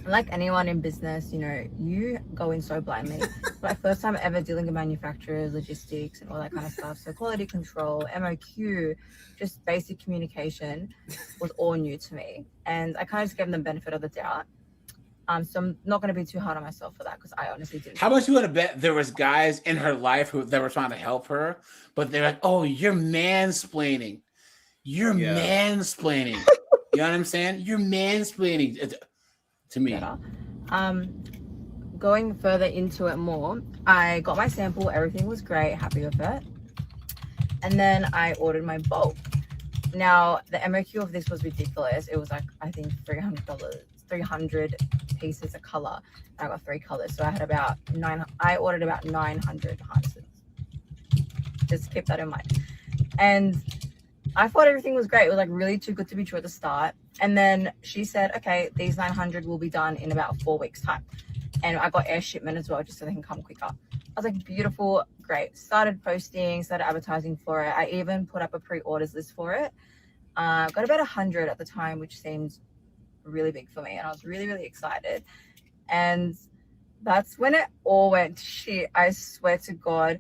like anyone in business, you know, you go in so blindly. My first time ever dealing with manufacturers, logistics, and all that kind of stuff. So quality control, MOQ, just basic communication was all new to me. And I kind of just gave them the benefit of the doubt. So I'm not going to be too hard on myself for that because I honestly didn't. How much you want to bet there was guys in her life that were trying to help her, but they're like, "Oh, you're mansplaining. You're mansplaining." You know what I'm saying? You're mansplaining to me. Going further into it more, I got my sample. Everything was great. Happy with it. And then I ordered my bulk. Now the MOQ of this was ridiculous. It was like I think $300. 300 pieces of color. I got 3 colors, so I had about 9. I ordered about 900 harnesses. Just keep that in mind. And I thought everything was great. It was like really too good to be true at the start. And then she said, okay, these 900 will be done in about 4 weeks time. And I got air shipment as well, just so they can come quicker. I was like, beautiful, great. Started posting, started advertising for it. I even put up a pre-orders list for it. Got about 100 at the time, which seemed really big for me, and I was really, really excited. And that's when it all went to shit. I swear to God,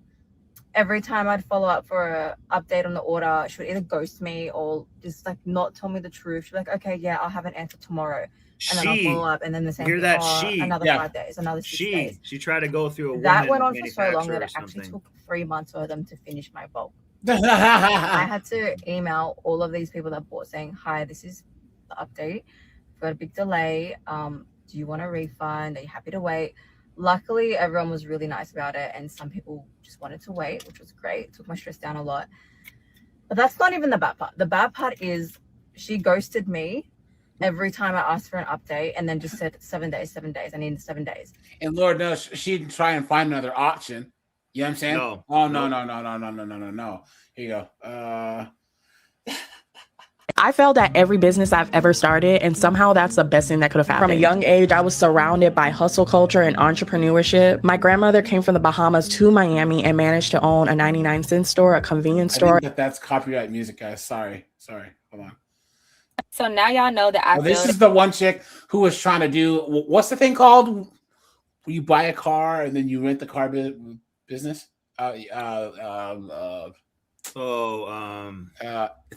every time I'd follow up for an update on the order, she would either ghost me or just like not tell me the truth. She'd be like, okay, yeah, I'll have an answer tomorrow. And then I'll follow up, and then the same Hear thing, that? another 5 days, another 6 days. She tried to go through a That woman went on for so long that manufacturer it or actually something. took 3 months for them to finish my bulk. I had to email all of these people that bought saying, hi, this is the update. Got a big delay. Do you want a refund? Are you happy to wait? Luckily, everyone was really nice about it, and some people just wanted to wait, which was great. It took my stress down a lot. But that's not even the bad part. The bad part is she ghosted me every time I asked for an update, and then just said 7 days, 7 days. I need 7 days. And Lord knows she'd try and find another option. You know what I'm saying? No. Oh no. Here you go. I failed at every business I've ever started, and somehow that's the best thing that could have happened. From a young age, I was surrounded by hustle culture and entrepreneurship. My grandmother came from the Bahamas to Miami and managed to own a 99-cent store, a convenience store. I think that's copyright music, guys. Sorry. Hold on. So now y'all know that I This is the one chick who was trying to do, what's the thing called? Where you buy a car and then you rent the car business? It's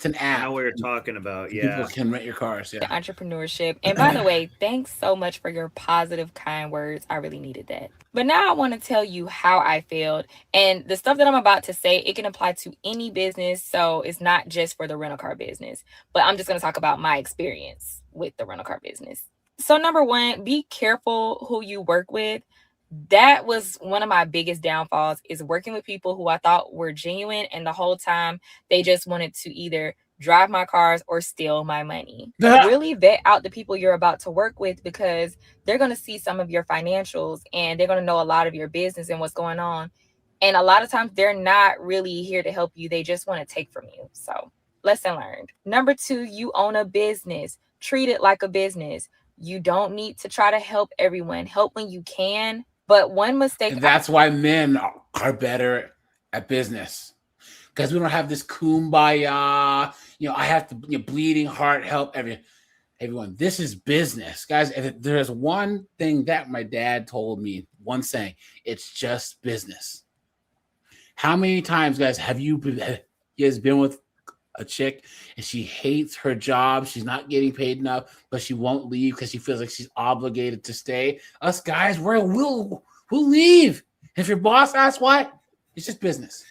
an app. I know what you're talking about. People Yeah. can rent your cars. Yeah. entrepreneurship. And by the way, thanks so much for your positive, kind words. I really needed that. But now I want to tell you how I failed. And the stuff that I'm about to say, it can apply to any business. So it's not just for the rental car business. But I'm just going to talk about my experience with the rental car business. So number one, be careful who you work with. That was one of my biggest downfalls, is working with people who I thought were genuine, and the whole time they just wanted to either drive my cars or steal my money. Really vet out the people you're about to work with, because they're going to see some of your financials and they're going to know a lot of your business and what's going on. And a lot of times they're not really here to help you. They just want to take from you. So lesson learned. Number two, you own a business. Treat it like a business. You don't need to try to help everyone. Help when you can. But one mistake. And that's why men are better at business, because we don't have this kumbaya. I have to bleeding heart help everyone. This is business, guys. If there's one thing that my dad told me, one saying, it's just business. How many times, guys, have you guys been with a chick and she hates her job, she's not getting paid enough, but she won't leave because she feels like she's obligated to stay? Us guys, we'll leave. If your boss asks why, it's just business.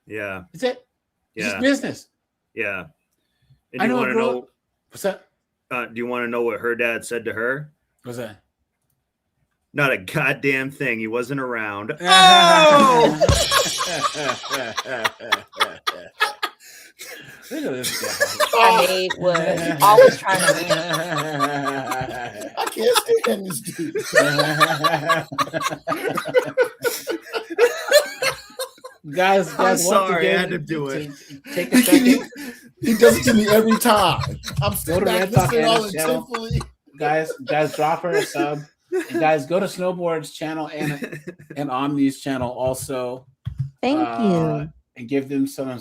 Yeah. That's it. It's Yeah. just business. Yeah. And I do you know want a to girl- know? What's that? Do you want to know what her dad said to her? What's that? Not a goddamn thing. He wasn't around. Oh! Look at this guy. I made was always trying to win. I can't stand this dude. Guys, I'm once sorry, I again, had to do it. Take a second. He does it to me every time. I'm Go still to back Red Talk listening all Anna's channel. intentfully. Guys, drop her a sub. And guys, go to Snowboard's channel and Omni's channel also. Thank you. And give them some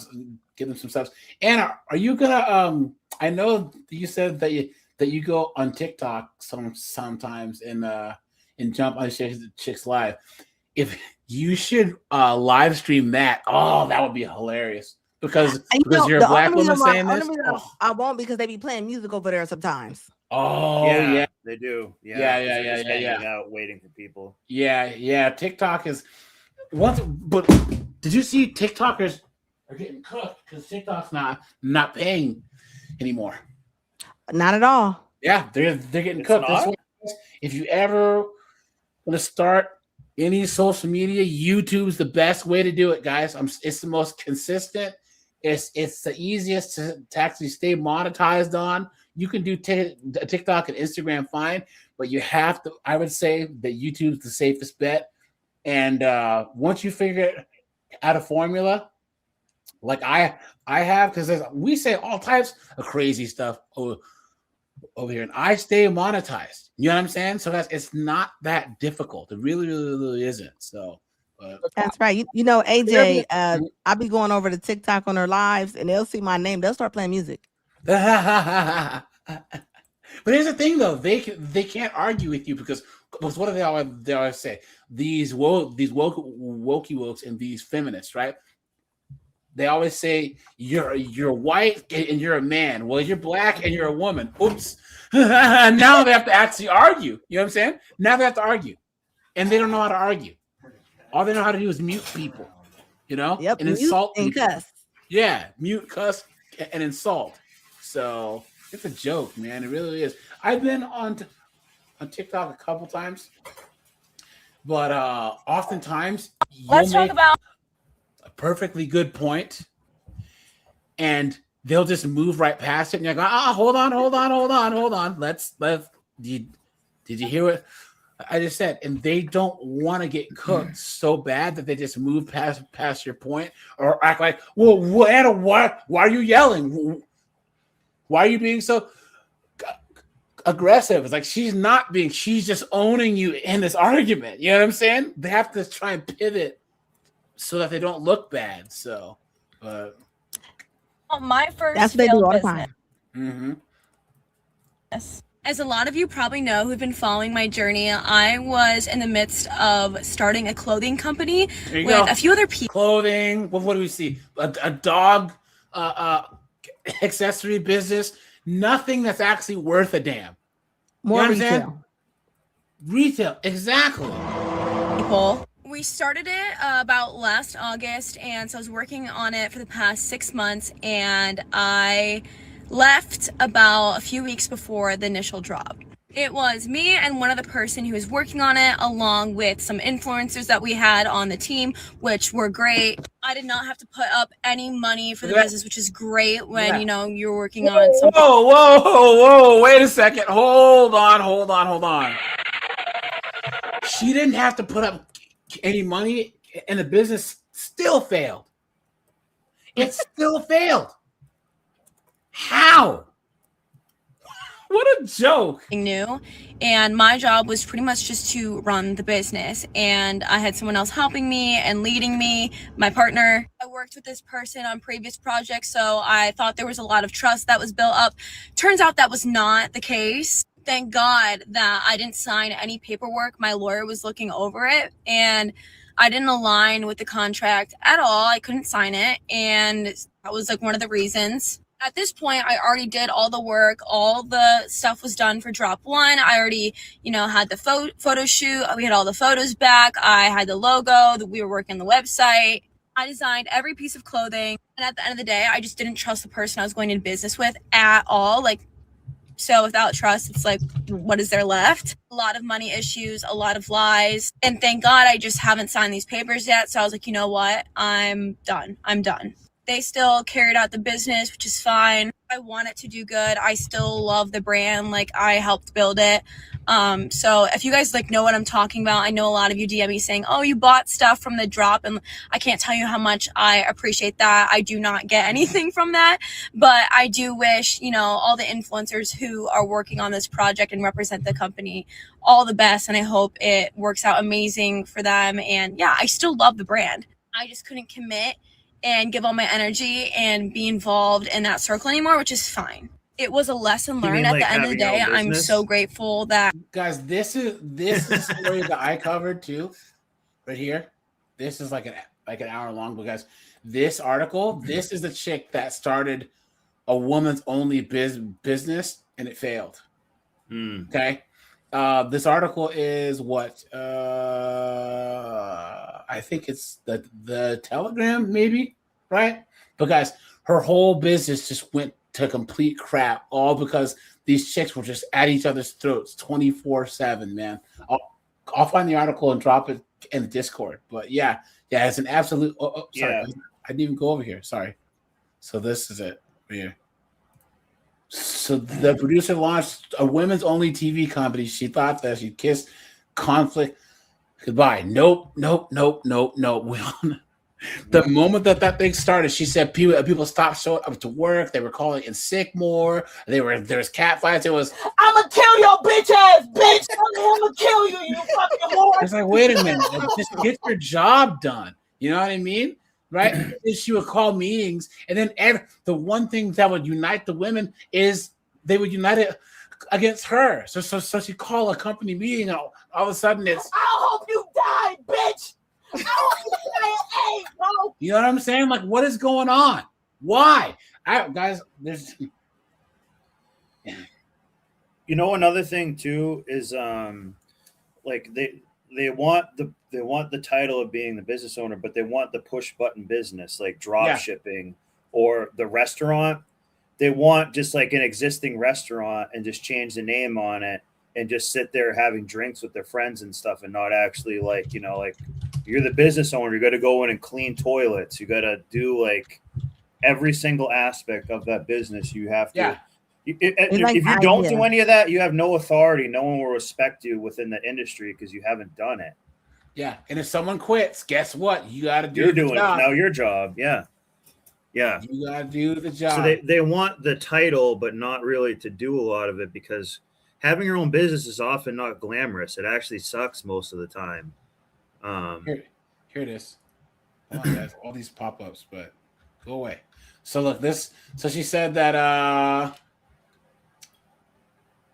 subs. Anna, are you gonna? I know you said that you go on TikTok sometimes and jump on Chicks Live. If you should live stream that, that would be hilarious. Because you're a black woman saying this. I won't, because they be playing music over there sometimes. Oh yeah, they do. Yeah. Hanging out, waiting for people. Yeah. TikTok is once, but did you see TikTokers are getting cooked because TikTok's not paying anymore? Not at all. Yeah, they're getting cooked. That's why, if you ever want to start any social media, YouTube's the best way to do it, guys. It's the most consistent. It's the easiest to actually stay monetized on. You can do TikTok and Instagram fine, but you have to. I would say that YouTube's the safest bet. And once you figure out a formula, like I have, because we say all types of crazy stuff over here, and I stay monetized. You know what I'm saying? So guys, it's not that difficult. It really isn't. So. That's right. You know, AJ, I'll be going over to TikTok on her lives, and they'll see my name. They'll start playing music. But here's the thing, though, they can't argue with you because what do they always say? These wokey wokes and these feminists, right? They always say you're white and you're a man. Well, you're black and you're a woman. Oops. Now they have to actually argue. You know what I'm saying? Now they have to argue, and they don't know how to argue. All they know how to do is mute people, and insult and people. cuss. Yeah, mute, cuss, and insult. So it's a joke, man. It really is. I've been on TikTok a couple times, but oftentimes Let's talk about a perfectly good point, and they'll just move right past it, and you're going, hold on. Did you hear what I just said? And they don't want to get cooked so bad that they just move past your point or act like, well, Anna, why are you yelling? Why are you being so aggressive? It's like she's just owning you in this argument. You know what I'm saying? They have to try and pivot so that they don't look bad. So, but my first That's what they do failed all the business. time. As a lot of you probably know who've been following my journey, I was in the midst of starting a clothing company with a few other people. Clothing. What do we see? A dog accessory business. Nothing that's actually worth a damn. More You understand? retail. Retail, exactly. People. We started it about last August, and so I was working on it for the past 6 months, and I left about a few weeks before the initial drop. It was me and one other person who was working on it, along with some influencers that we had on the team, which were great. I did not have to put up any money for the business, which is great when, you know, you're working on something. Whoa, wait a second. Hold on. She didn't have to put up any money, and the business still failed. It still failed. How? What a joke. New, and my job was pretty much just to run the business, and I had someone else helping me and leading me, my partner. I worked with this person on previous projects, so I thought there was a lot of trust that was built up. Turns out that was not the case. Thank God that I didn't sign any paperwork. My lawyer was looking over it, and I didn't align with the contract at all. I couldn't sign it, and that was like one of the reasons. At this point, I already did all the work. All the stuff was done for drop one. I already, had the photo shoot. We had all the photos back. I had the logo. We were working the website. I designed every piece of clothing. And at the end of the day, I just didn't trust the person I was going into business with at all. So without trust, it's like, what is there left? A lot of money issues, a lot of lies. And thank God I just haven't signed these papers yet. So I was like, you know what? I'm done. They still carried out the business, which is fine. I want it to do good. I still love the brand. I helped build it. So if you guys know what I'm talking about, I know a lot of you DM me saying, oh, you bought stuff from the drop. And I can't tell you how much I appreciate that. I do not get anything from that, but I do wish, all the influencers who are working on this project and represent the company all the best. And I hope it works out amazing for them. And yeah, I still love the brand. I just couldn't commit and give all my energy and be involved in that circle anymore, which is fine. It was a lesson learned. At the end of the day, I'm so grateful that guys, this is the story that I covered too, right here. This is like an hour long, but guys, this article, this is the chick that started a woman's only business and it failed. Okay. This article is what I think it's the Telegram, maybe, right? But guys, her whole business just went to complete crap, all because these chicks were just at each other's throats 24/7, man. I'll find the article and drop it in the Discord. But yeah, it's an absolute. Sorry, yeah. I didn't even go over here. Sorry. So this is it right here. So the producer launched a women's only TV company. She thought that she'd kiss conflict goodbye. Nope. The moment that thing started, she said people stopped showing up to work. They were calling in sick more. There was cat fights. It was, I'm gonna kill your bitch ass bitch. I'm gonna kill you, you fucking whore. It's like, wait a minute, just get your job done. You know what I mean? Right? She would call meetings, and then the one thing that would unite the women is they would unite it against her. So she called a company meeting, and all of a sudden it's, I'll hope you die, bitch. You know what I'm saying? Like, what is going on? Why? Guys, there's. Another thing too is they want the title of being the business owner, but they want the push button business like drop shipping or the restaurant. They want just like an existing restaurant and just change the name on it and just sit there having drinks with their friends and stuff and not actually you're the business owner. You got to go in and clean toilets. You got to do like every single aspect of that business. You have to. Yeah. If you don't do any of that, you have no authority. No one will respect you within the industry because you haven't done it. Yeah, and if someone quits, guess what? You got to do. You're doing it now. Your job. Yeah. Yeah. You gotta do the job. So they want the title, but not really to do a lot of it, because having your own business is often not glamorous. It actually sucks most of the time. Here it is. Hold on, guys. All these pop-ups, but go away. So look, this. So she said that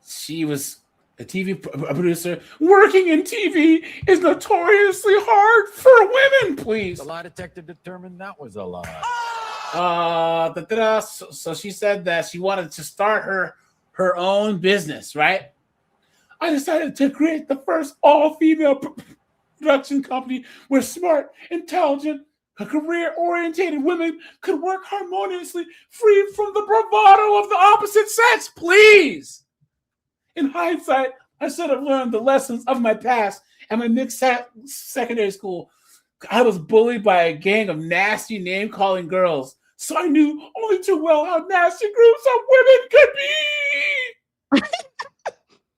she was a TV producer. Working in TV is notoriously hard for women. Please. The lie detector determined that was a lie. So she said that she wanted to start her own business, right? I decided to create the first all-female production company where smart, intelligent, career-oriented women could work harmoniously, free from the bravado of the opposite sex. Please. In hindsight, I should have learned the lessons of my past at my mixed secondary school. I was bullied by a gang of nasty name-calling girls, so I knew only too well how nasty groups of women could be.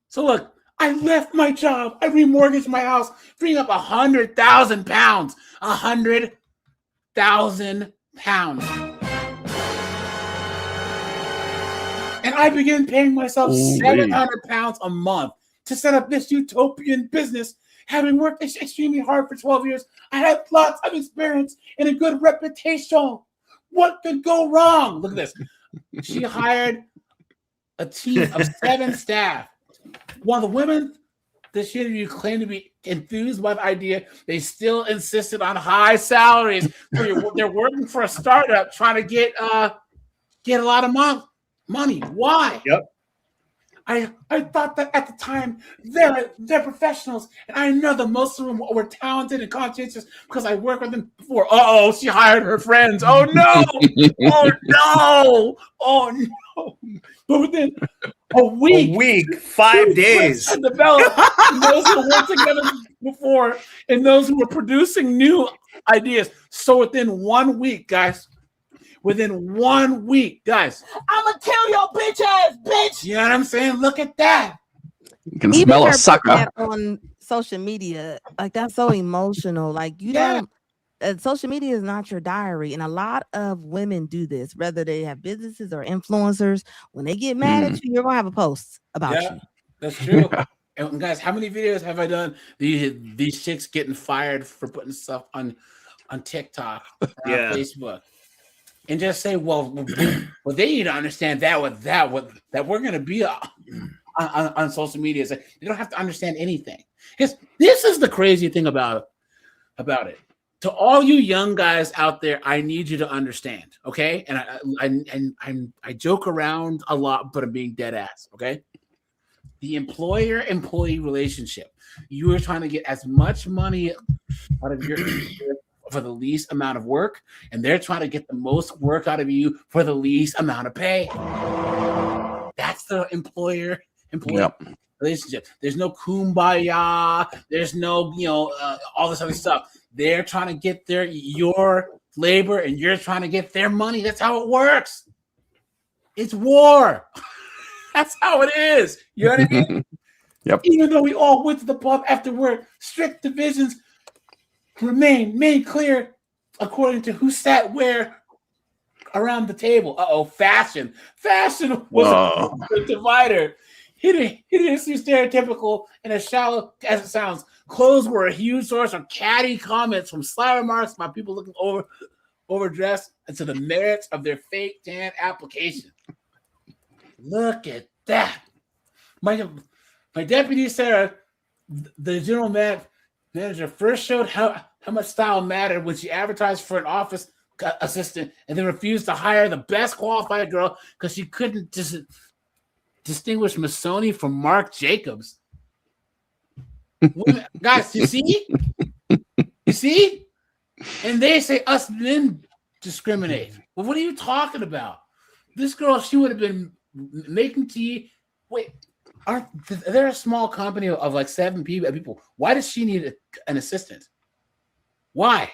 So look, I left my job. I remortgaged my house, freeing up 100,000 pounds. 100,000 pounds. And I began paying myself 700 pounds a month to set up this utopian business. Having worked extremely hard for 12 years, I had lots of experience and a good reputation. What could go wrong? Look at this. She hired a team of 7 staff. While the women this interview claimed to be enthused by the idea, they still insisted on high salaries. They're working for a startup trying to get a lot of money. Why? Yep. I thought that at the time they're professionals, and I know that most of them were talented and conscientious because I worked with them before. Uh-oh, she hired her friends. Oh no! Oh no! Oh no! But within a week, 5 days, developed those who worked together before and those who were producing new ideas. So within 1 week, guys. Within 1 week, guys. I'ma kill your bitch ass, bitch. You know what I'm saying? Look at that. You can smell a sucker. On social media, like that's so emotional. Like you don't. Social media is not your diary, and a lot of women do this. Whether they have businesses or influencers, when they get mad at you, you're gonna have a post about you. That's true. And guys, how many videos have I done? These chicks getting fired for putting stuff on TikTok, or on Facebook. And just say, well, they need to understand that we're going to be on social media. It's like, they don't have to understand anything. Because this is the crazy thing about it. To all you young guys out there, I need you to understand, okay? And I joke around a lot, but I'm being dead ass, okay? The employer-employee relationship. You are trying to get as much money out of your for the least amount of work, and they're trying to get the most work out of you for the least amount of pay. That's the employer-employee relationship. There's no kumbaya. There's no, all this other stuff. They're trying to get your labor, and you're trying to get their money. That's how it works. It's war. That's how it is. You know what I mean? Yep. Even though we all went to the pub after work, strict divisions remain made clear according to who sat where around the table. Fashion was a divider. He didn't see stereotypical and as shallow as it sounds. Clothes were a huge source of catty comments from sly remarks by people looking overdressed and to the merits of their fake tan application. Look at that. My deputy Sarah, the general manager, first showed how much style mattered when she advertised for an office assistant and then refused to hire the best qualified girl because she couldn't distinguish Missoni from Marc Jacobs. Guys, you see? You see? And they say us men discriminate. Well, what are you talking about? This girl, she would have been making tea. Wait, they're a small company of like 7 people. Why does she need an assistant? Why?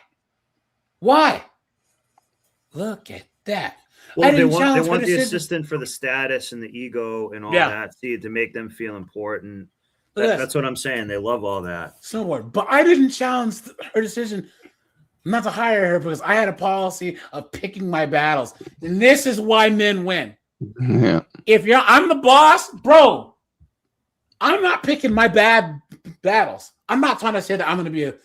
Look at that. Well, they want the assistant for the status and the ego and all that, see, to make them feel important. That's what I'm saying. They love all that. Somewhere. But I didn't challenge her decision. not to hire her because I had a policy of picking my battles. And this is why men win. Yeah. If I'm the boss, bro, I'm not picking my bad battles. I'm not trying to say that I'm going to be a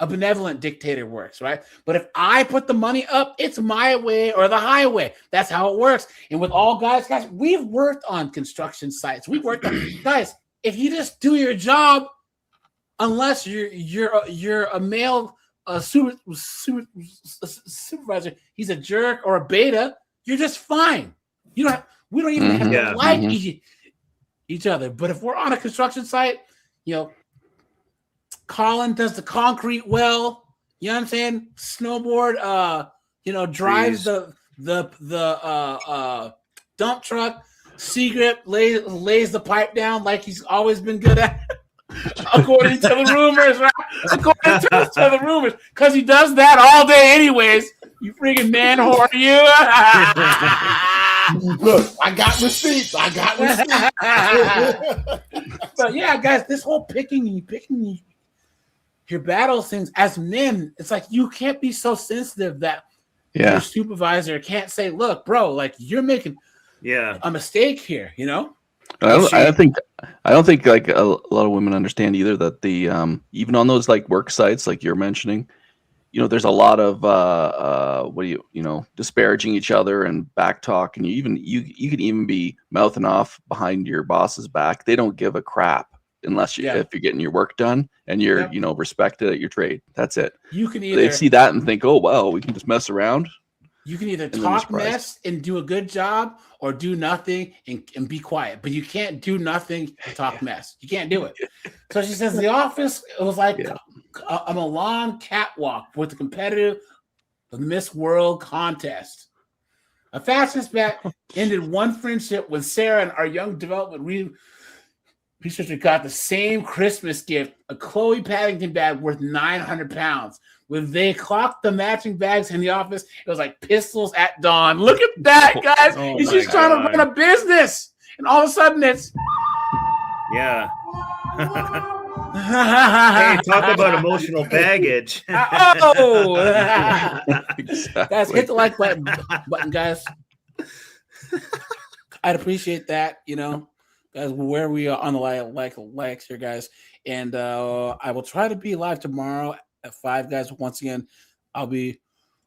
benevolent dictator works, right? But if I put the money up, it's my way or the highway. That's how it works. And with all guys, we've worked on construction sites. We've worked on guys. If you just do your job, unless you're a male supervisor, he's a jerk or a beta, you're just fine. We don't even have to like each other. But if we're on a construction site, Colin does the concrete well. You know what I'm saying? Snowboard, drives the dump truck. Seagrip lays the pipe down like he's always been good at. According to the rumors, right? According to the rumors, because he does that all day, anyways. You freaking man whore, you. Look, I got receipts. But yeah, guys, this whole picking your battle things as men, it's like you can't be so sensitive that your supervisor can't say, "Look, bro, like you're making a mistake here," I don't think like a lot of women understand either that the even on those like work sites like you're mentioning, there's a lot of disparaging each other and back talk, and you can even be mouthing off behind your boss's back. They don't give a crap unless if you're getting your work done and you're respected at your trade. That's it. You can either they see that and think, oh well, we can just mess around. You can either talk mess and do a good job or do nothing and be quiet. But you can't do nothing and talk mess. You can't do it. So she says the office, it was like a Milan catwalk with the competitive Miss World contest. A fastest bet ended one friendship when Sarah and our young development researcher got the same Christmas gift, a Chloe Paddington bag worth 900 pounds. When they clocked the matching bags in the office, it was like pistols at dawn. Look at that, guys. And she's trying to run a business. And all of a sudden it's... Yeah. Hey, talk about emotional baggage. Exactly. Guys, hit the like button, guys. I'd appreciate that, guys, where we are on the likes here, guys. And I will try to be live tomorrow at 5, guys. Once again, I'll be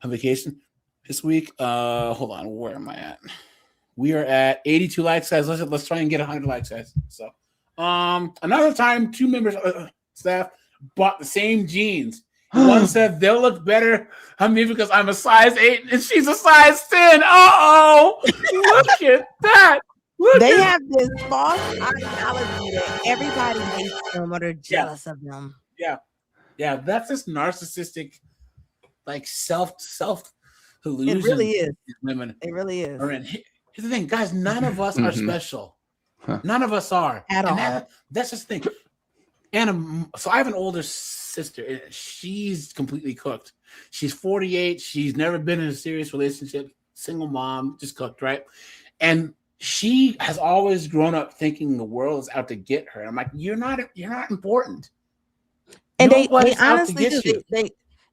on vacation this week. Hold on, where am I at? We are at 82 likes, guys. Let's try and get 100 likes, guys. So, another time, 2 members of staff bought the same jeans. One said they'll look better on me because I'm a size 8 and she's a size 10. Uh-oh, look at that. They have this false ideology that everybody hates them or they're jealous of them. Yeah, that's this narcissistic, like self illusion. It really is. Women, it really is. Here's the thing, guys. None of us are special. None of us are at all. That's just the thing. And so I have an older sister. And she's completely cooked. She's 48. She's never been in a serious relationship. Single mom, just cooked, right? And she has always grown up thinking the world is out to get her. I'm like, you're not important. And they honestly do.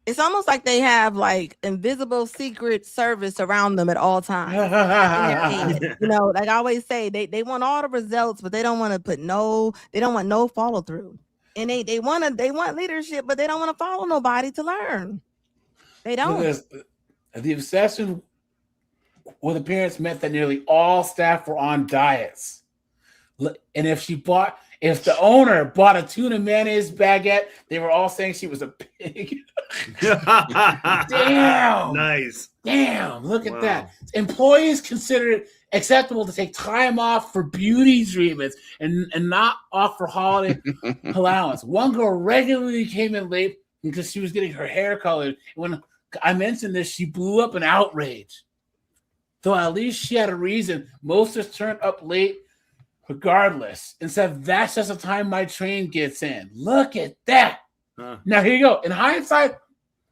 It's almost like they have like invisible secret service around them at all times. Like I always say, they want all the results, but they don't want to they don't want no follow through. And they want leadership, but they don't want to follow nobody to learn. They don't. The obsession with appearance meant that nearly all staff were on diets. And if the owner bought a tuna mayonnaise baguette, they were all saying she was a pig. Damn. Nice. Damn. Look at that. Employees consider it acceptable to take time off for beauty treatments and not off for holiday allowance. One girl regularly came in late because she was getting her hair colored. When I mentioned this, she blew up in outrage. Though at least she had a reason. Most just turned up late regardless and said, that's just the time my train gets in. Look at that. Now, here you go. In hindsight,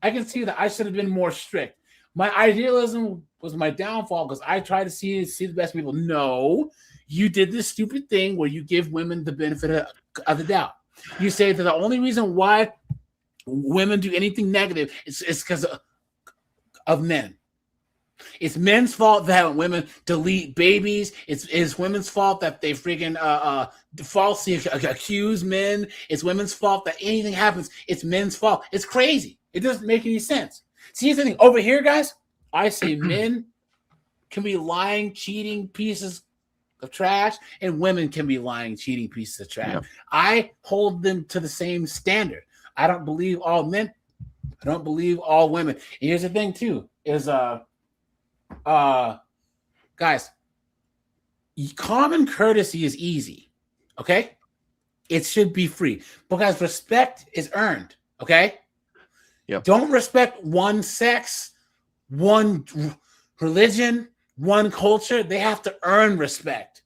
I can see that I should have been more strict. My idealism was my downfall because I tried to see the best people. No, you did this stupid thing where you give women the benefit of the doubt. You say that the only reason why women do anything negative, it's because of men. It's men's fault that women delete babies. It's women's fault that they freaking falsely accuse men. It's women's fault that anything happens. It's men's fault. It's crazy. It doesn't make any sense. See, here's the thing. Over here, guys, I say men can be lying, cheating pieces of trash, and women can be lying, cheating pieces of trash. Yep. I hold them to the same standard. I don't believe all men. I don't believe all women. And here's the thing, too, is guys, common courtesy is easy, okay? It should be free because respect is earned, okay? Yep. Don't respect one sex, one religion, one culture. They have to earn respect,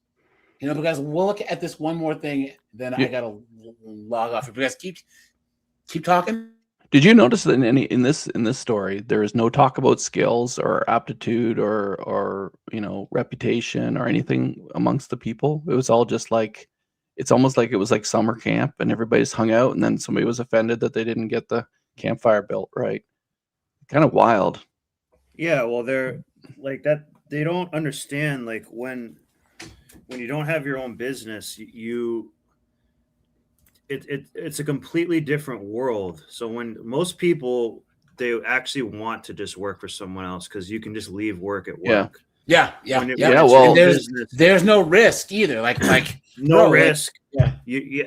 because we'll look at this one more thing, then I gotta log off. Because keep talking. Did you notice that in this story, there is no talk about skills or aptitude or reputation or anything amongst the people? It was all just like, it's almost like it was like summer camp and everybody's hung out, and then somebody was offended that they didn't get the campfire built right. Kind of wild. Yeah, well, they're like that. They don't understand, like when you don't have your own business, it's a completely different world. So when most people, they actually want to just work for someone else because you can just leave work at work. Yeah. Well, there's no risk either. Like no risk. Yeah. You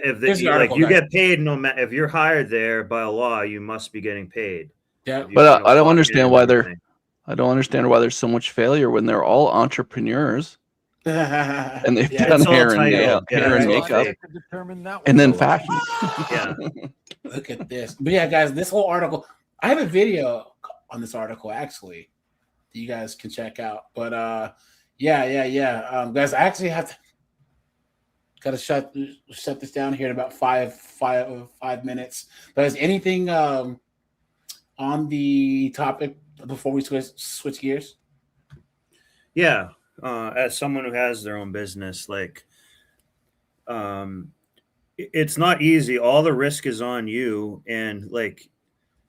get paid no matter if you're hired there by law, you must be getting paid. Yeah. But I don't understand why there's so much failure when they're all entrepreneurs. And they've done hair and makeup, and then fashion. Yeah. Look at this. But yeah, guys, this whole article, I have a video on this article actually that you guys can check out. But guys, I actually have to shut this down here in about five minutes. But is anything on the topic before we switch gears? Yeah. As someone who has their own business, it's not easy. All the risk is on you, and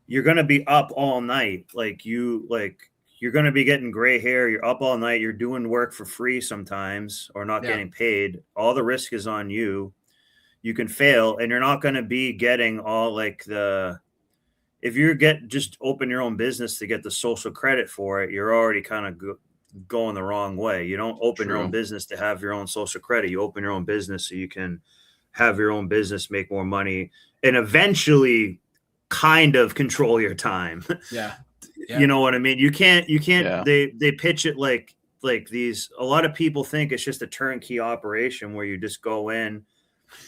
you're gonna be up all night. You're gonna be getting gray hair. You're up all night. You're doing work for free sometimes, or not getting paid. All the risk is on you. You can fail, and you're not gonna be getting all if you just open your own business to get the social credit for it, you're already kind of going the wrong way. You don't open your own business to have your own social credit. You open your own business so you can have your own business, make more money, and eventually kind of control your time. Yeah. You know what I mean? You can't they pitch it like these. A lot of people think it's just a turnkey operation where you just go in,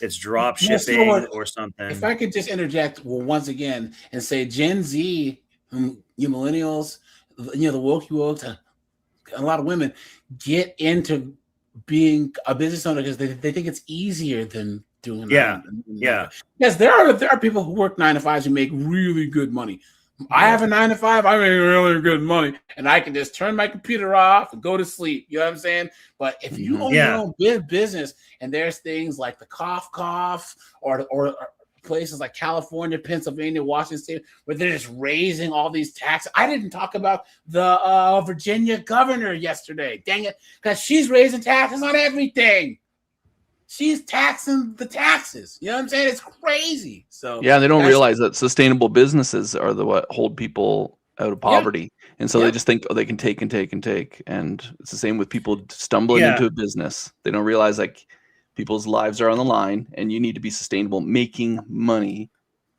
it's drop shipping or something. If I could just interject once again and say Gen Z, you millennials, the woke, a lot of women get into being a business owner because they think it's easier than doing that. Yeah. Yes, there are people who work 9 to 5s who make really good money. I have a 9 to 5, I make really good money, and I can just turn my computer off and go to sleep. You know what I'm saying? But if you own your own business, and there's things like the cough, or places like California, Pennsylvania, Washington State, where they're just raising all these taxes. I didn't talk about the Virginia governor yesterday. Dang it, because she's raising taxes on everything. She's taxing the taxes. You know what I'm saying? It's crazy. So yeah, they don't realize that sustainable businesses are what hold people out of poverty. And so they just think, they can take and take and take. And it's the same with people stumbling into a business. They don't realize people's lives are on the line, and you need to be sustainable. Making money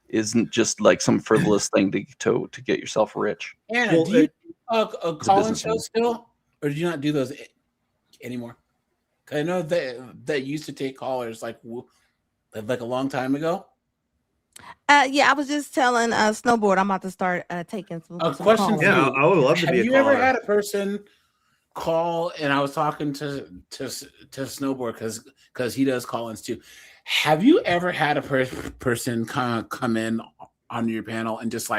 isn't just like some frivolous thing to get yourself rich. Anna, do you do call-in shows still, or do you not do those anymore? I know that used to take callers like a long time ago. I was just telling Snowboard I'm about to start taking some questions. Yeah, I would love to be a caller. Have you ever had a person call? And I was talking to Snowboard because he does call-ins too. Have you ever had a person come in on your panel and just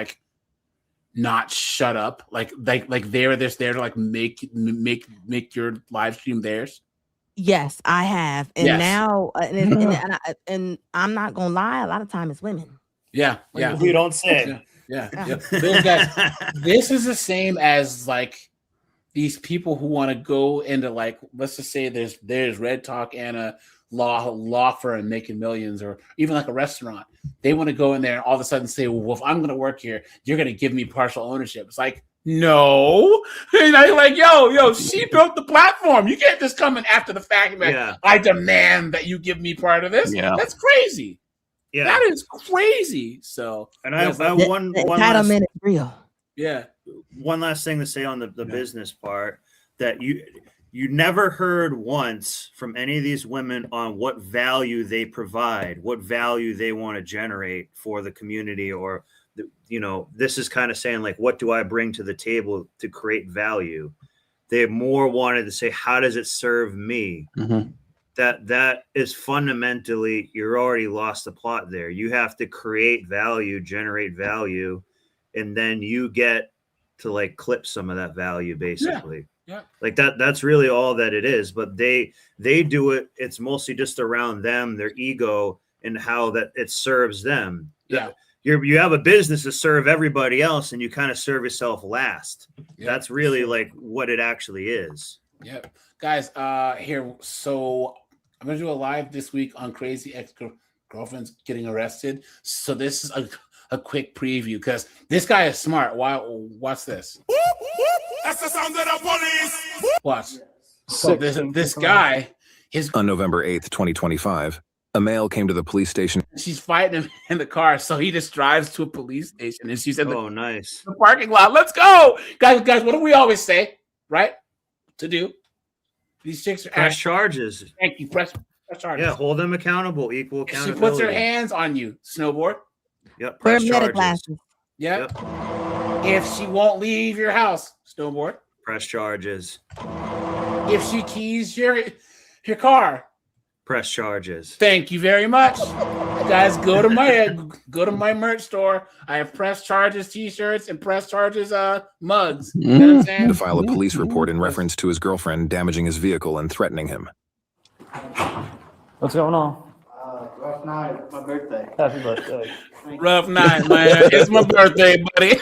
not shut up, like they're just there to make your live stream theirs? Yes, I have, and now and I'm not gonna lie, a lot of time it's women. Yeah. We don't say. Yeah. Those guys, this is the same as like these people who want to go into like, let's just say there's Red Talk and a law firm making millions, or even like a restaurant. They want to go in there and all of a sudden say, well, if I'm going to work here, you're going to give me partial ownership. It's like, no. And I'm like, yo, she built the platform. You can't just come in after the fact and be like, I demand that you give me part of this. Yeah. That's crazy. Yeah. That is crazy. So, and I have one entitlement is real. Yeah. One last thing to say on the business part, that you never heard once from any of these women on what value they provide, what value they want to generate for the community, or this is kind of saying like, what do I bring to the table to create value? They more wanted to say, how does it serve me? Mm-hmm. That is fundamentally, you're already lost the plot there. You have to create value, generate value, and then you get to like clip some of that value, basically. Yeah. Like that's really all that it is. But they do it. It's mostly just around them, their ego, and how that it serves them. Yeah. You have a business to serve everybody else, and you kind of serve yourself last. Yeah, that's really like what it actually is. Yep. Guys, here. So I'm going to do a live this week on Crazy Ex-Girlfriends Getting Arrested. So this is a quick preview because this guy is smart. Watch this. That's the sound of the police. Watch. So this guy, on November 8th, 2025, a male came to the police station. She's fighting him in the car, so he just drives to a police station, and she's in nice. the parking lot. Let's go, guys! What do we always say, right? To do these chicks are press charges. Thank you. Press charges. Yeah, hold them accountable. Equal accountability. She puts her hands on you. Snowboard. Yep. Wear meta glasses. Yep. If she won't leave your house, snowboard. Press charges. If she keys your car, press charges. Thank you very much, guys. Go to my merch store. I have press charges t-shirts and press charges mugs. You know what I'm saying? To file a police report in reference to his girlfriend damaging his vehicle and threatening him. What's going on? Rough night. My birthday. Happy birthday. Rough night, man. It's my birthday, buddy.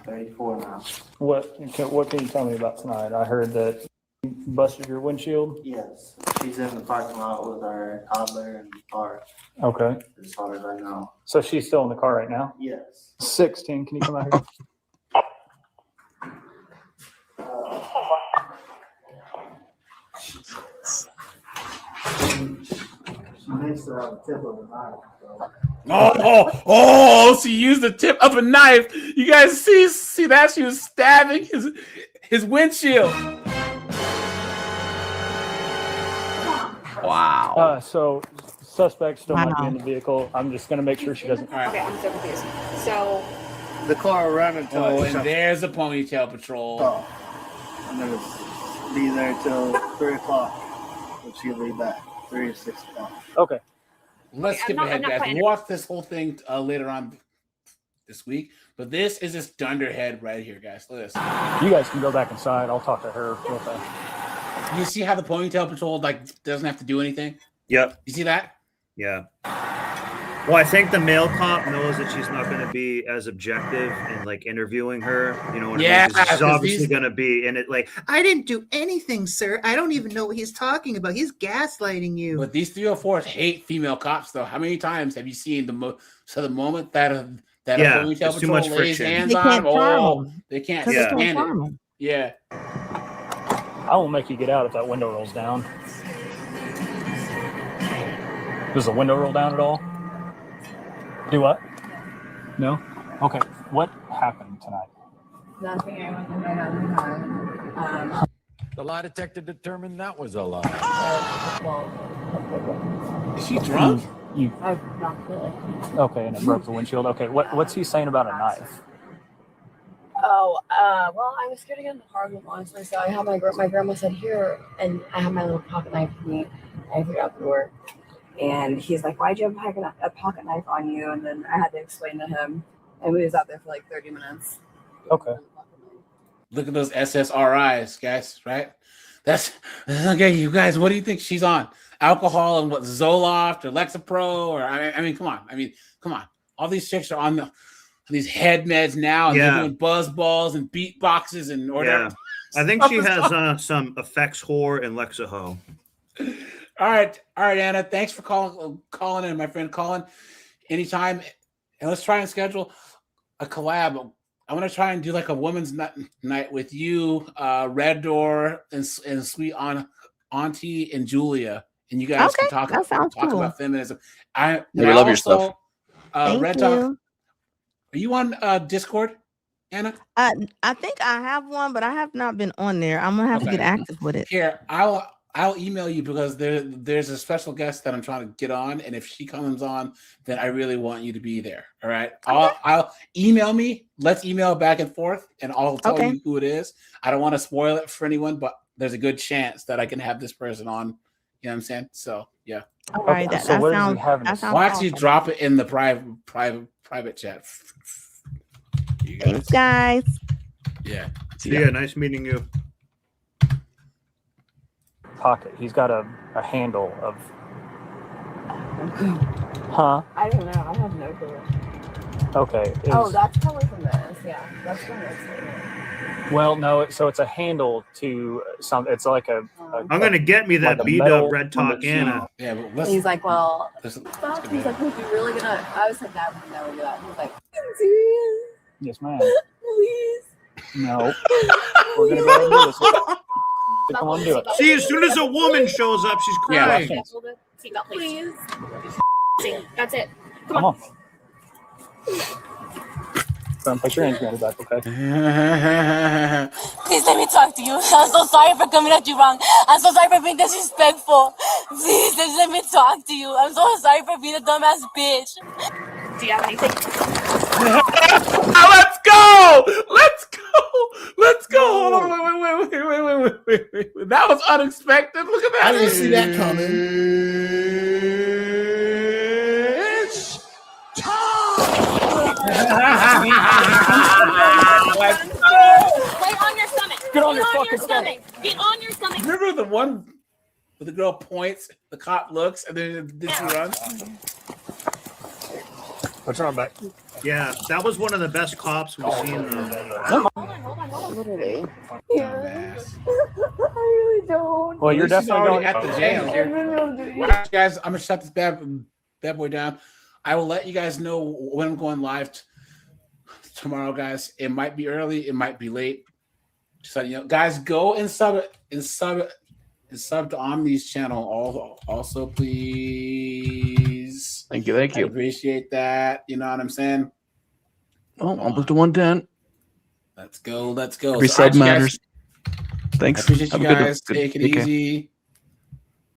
34 now. What can you tell me about tonight? I heard that you busted your windshield. Yes. She's in the parking lot with our toddler and car. Okay. As far as I know. So she's still in the car right now? Yes. 16. Can you come out here? She makes her on the tip of the knife. Oh! She used the tip of a knife. You guys see that? She was stabbing his windshield. Wow. So suspect still might be in the vehicle. I'm just going to make sure she doesn't. All right. Okay, I'm so confused. So the car ran until and there's a ponytail patrol. Oh. I'm going to be there till 3 o'clock. So she'll be back. 3 to 6 o'clock. Okay. Let's skip ahead, guys. We'll watch this whole thing later on this week. But this is this dunderhead right here, guys. Look at this. You guys can go back inside. I'll talk to her real fast. You see how the ponytail patrol doesn't have to do anything? Yep. You see that? Yeah. Well, I think the male cop knows that she's not going to be as objective in like interviewing her. You know what I mean? She's obviously going to be in it like, I didn't do anything, sir. I don't even know what he's talking about. He's gaslighting you. But these 304s hate female cops, though. How many times have you seen the moment that a ponytail patrol lays hands on them? They can't stand it. Yeah. I won't make you get out if that window rolls down. Does the window roll down at all? Do what? No? Okay. What happened tonight? Nothing. I went right out of the car. The lie detector determined that was a lie. Is she drunk? I'm not good. Okay, and it broke the windshield. Okay, what's he saying about a knife? well, I was scared to get in the car, honestly. So I had my grandma said here, and I have my little pocket knife with me. I figured out the door. And he's like, why'd you have a pocket knife on you? And then I had to explain to him. And we was out there for like 30 minutes. Okay. Look at those SSRIs, guys, right? That's okay, you guys. What do you think she's on? alcohol and what Zoloft or Lexapro or I mean, come on. All these chicks are on these head meds now, and they're doing buzz balls and beatboxes and whatever. Yeah. I think she has some effects whore and Lexaho. All right, Anna. Thanks for calling in, my friend Colin. Anytime, and let's try and schedule a collab. I want to try and do like a women's night with you, Red Door, and Sweet Auntie and Julia, and you guys can talk about feminism. We love your stuff. Red Talk. Are you on Discord, Anna? I think I have one, but I have not been on there. I'm gonna have to get active with it. Here, I'll email you because there's a special guest that I'm trying to get on, and if she comes on, then I really want you to be there. All right, I'll email me. Let's email back and forth, and I'll tell you who it is. I don't want to spoil it for anyone, but there's a good chance that I can have this person on. You know what I'm saying? So yeah. All right, that sounds We'll actually drop it in the private chat. Thanks, guys. Yeah. Yeah, nice meeting you. Pocket. He's got a handle of. Huh? I don't know. I have no clue. Okay. That's probably from this. Yeah, that's from this. Well, no. So it's a handle to some. It's like a I'm gonna get me that like B-Dub Red Talk Anna. Yeah, but he's like, well, he's like, would you really gonna? I was like, that would never do that. He's like, are you serious? Yes, ma'am. Please. No. We're gonna go ahead and do this. Come on, do it. See, as soon as a woman shows up, she's crying. Seatbelt, please. That's it. Come on. Don't put your hands behind your back, okay? Please let me talk to you. I'm so sorry for coming at you wrong. I'm so sorry for being disrespectful. Please just let me talk to you. I'm so sorry for being a dumbass bitch. Do you have anything? Let's go! Let's go! Hold on, wait. That was unexpected. Look at that. I didn't see that coming. It's Let's go! Lay on your stomach. Get on your fucking stomach. Get on your stomach. Remember the one where the girl points, the cop looks, and then she runs? What's wrong, back? Yeah, that was one of the best cops we've seen. Hold on. Literally. Yeah. I really don't. Well, you're definitely going at the jail here. Right, guys, I'm gonna shut this bad boy down. I will let you guys know when I'm going live tomorrow, guys. It might be early, it might be late. So you know, guys, go and sub to Omni's channel. Also, please. Thank you. I appreciate that. You know what I'm saying? Oh, almost to 110. Let's go. Every sub matters. Thanks. I appreciate you guys. Take it easy.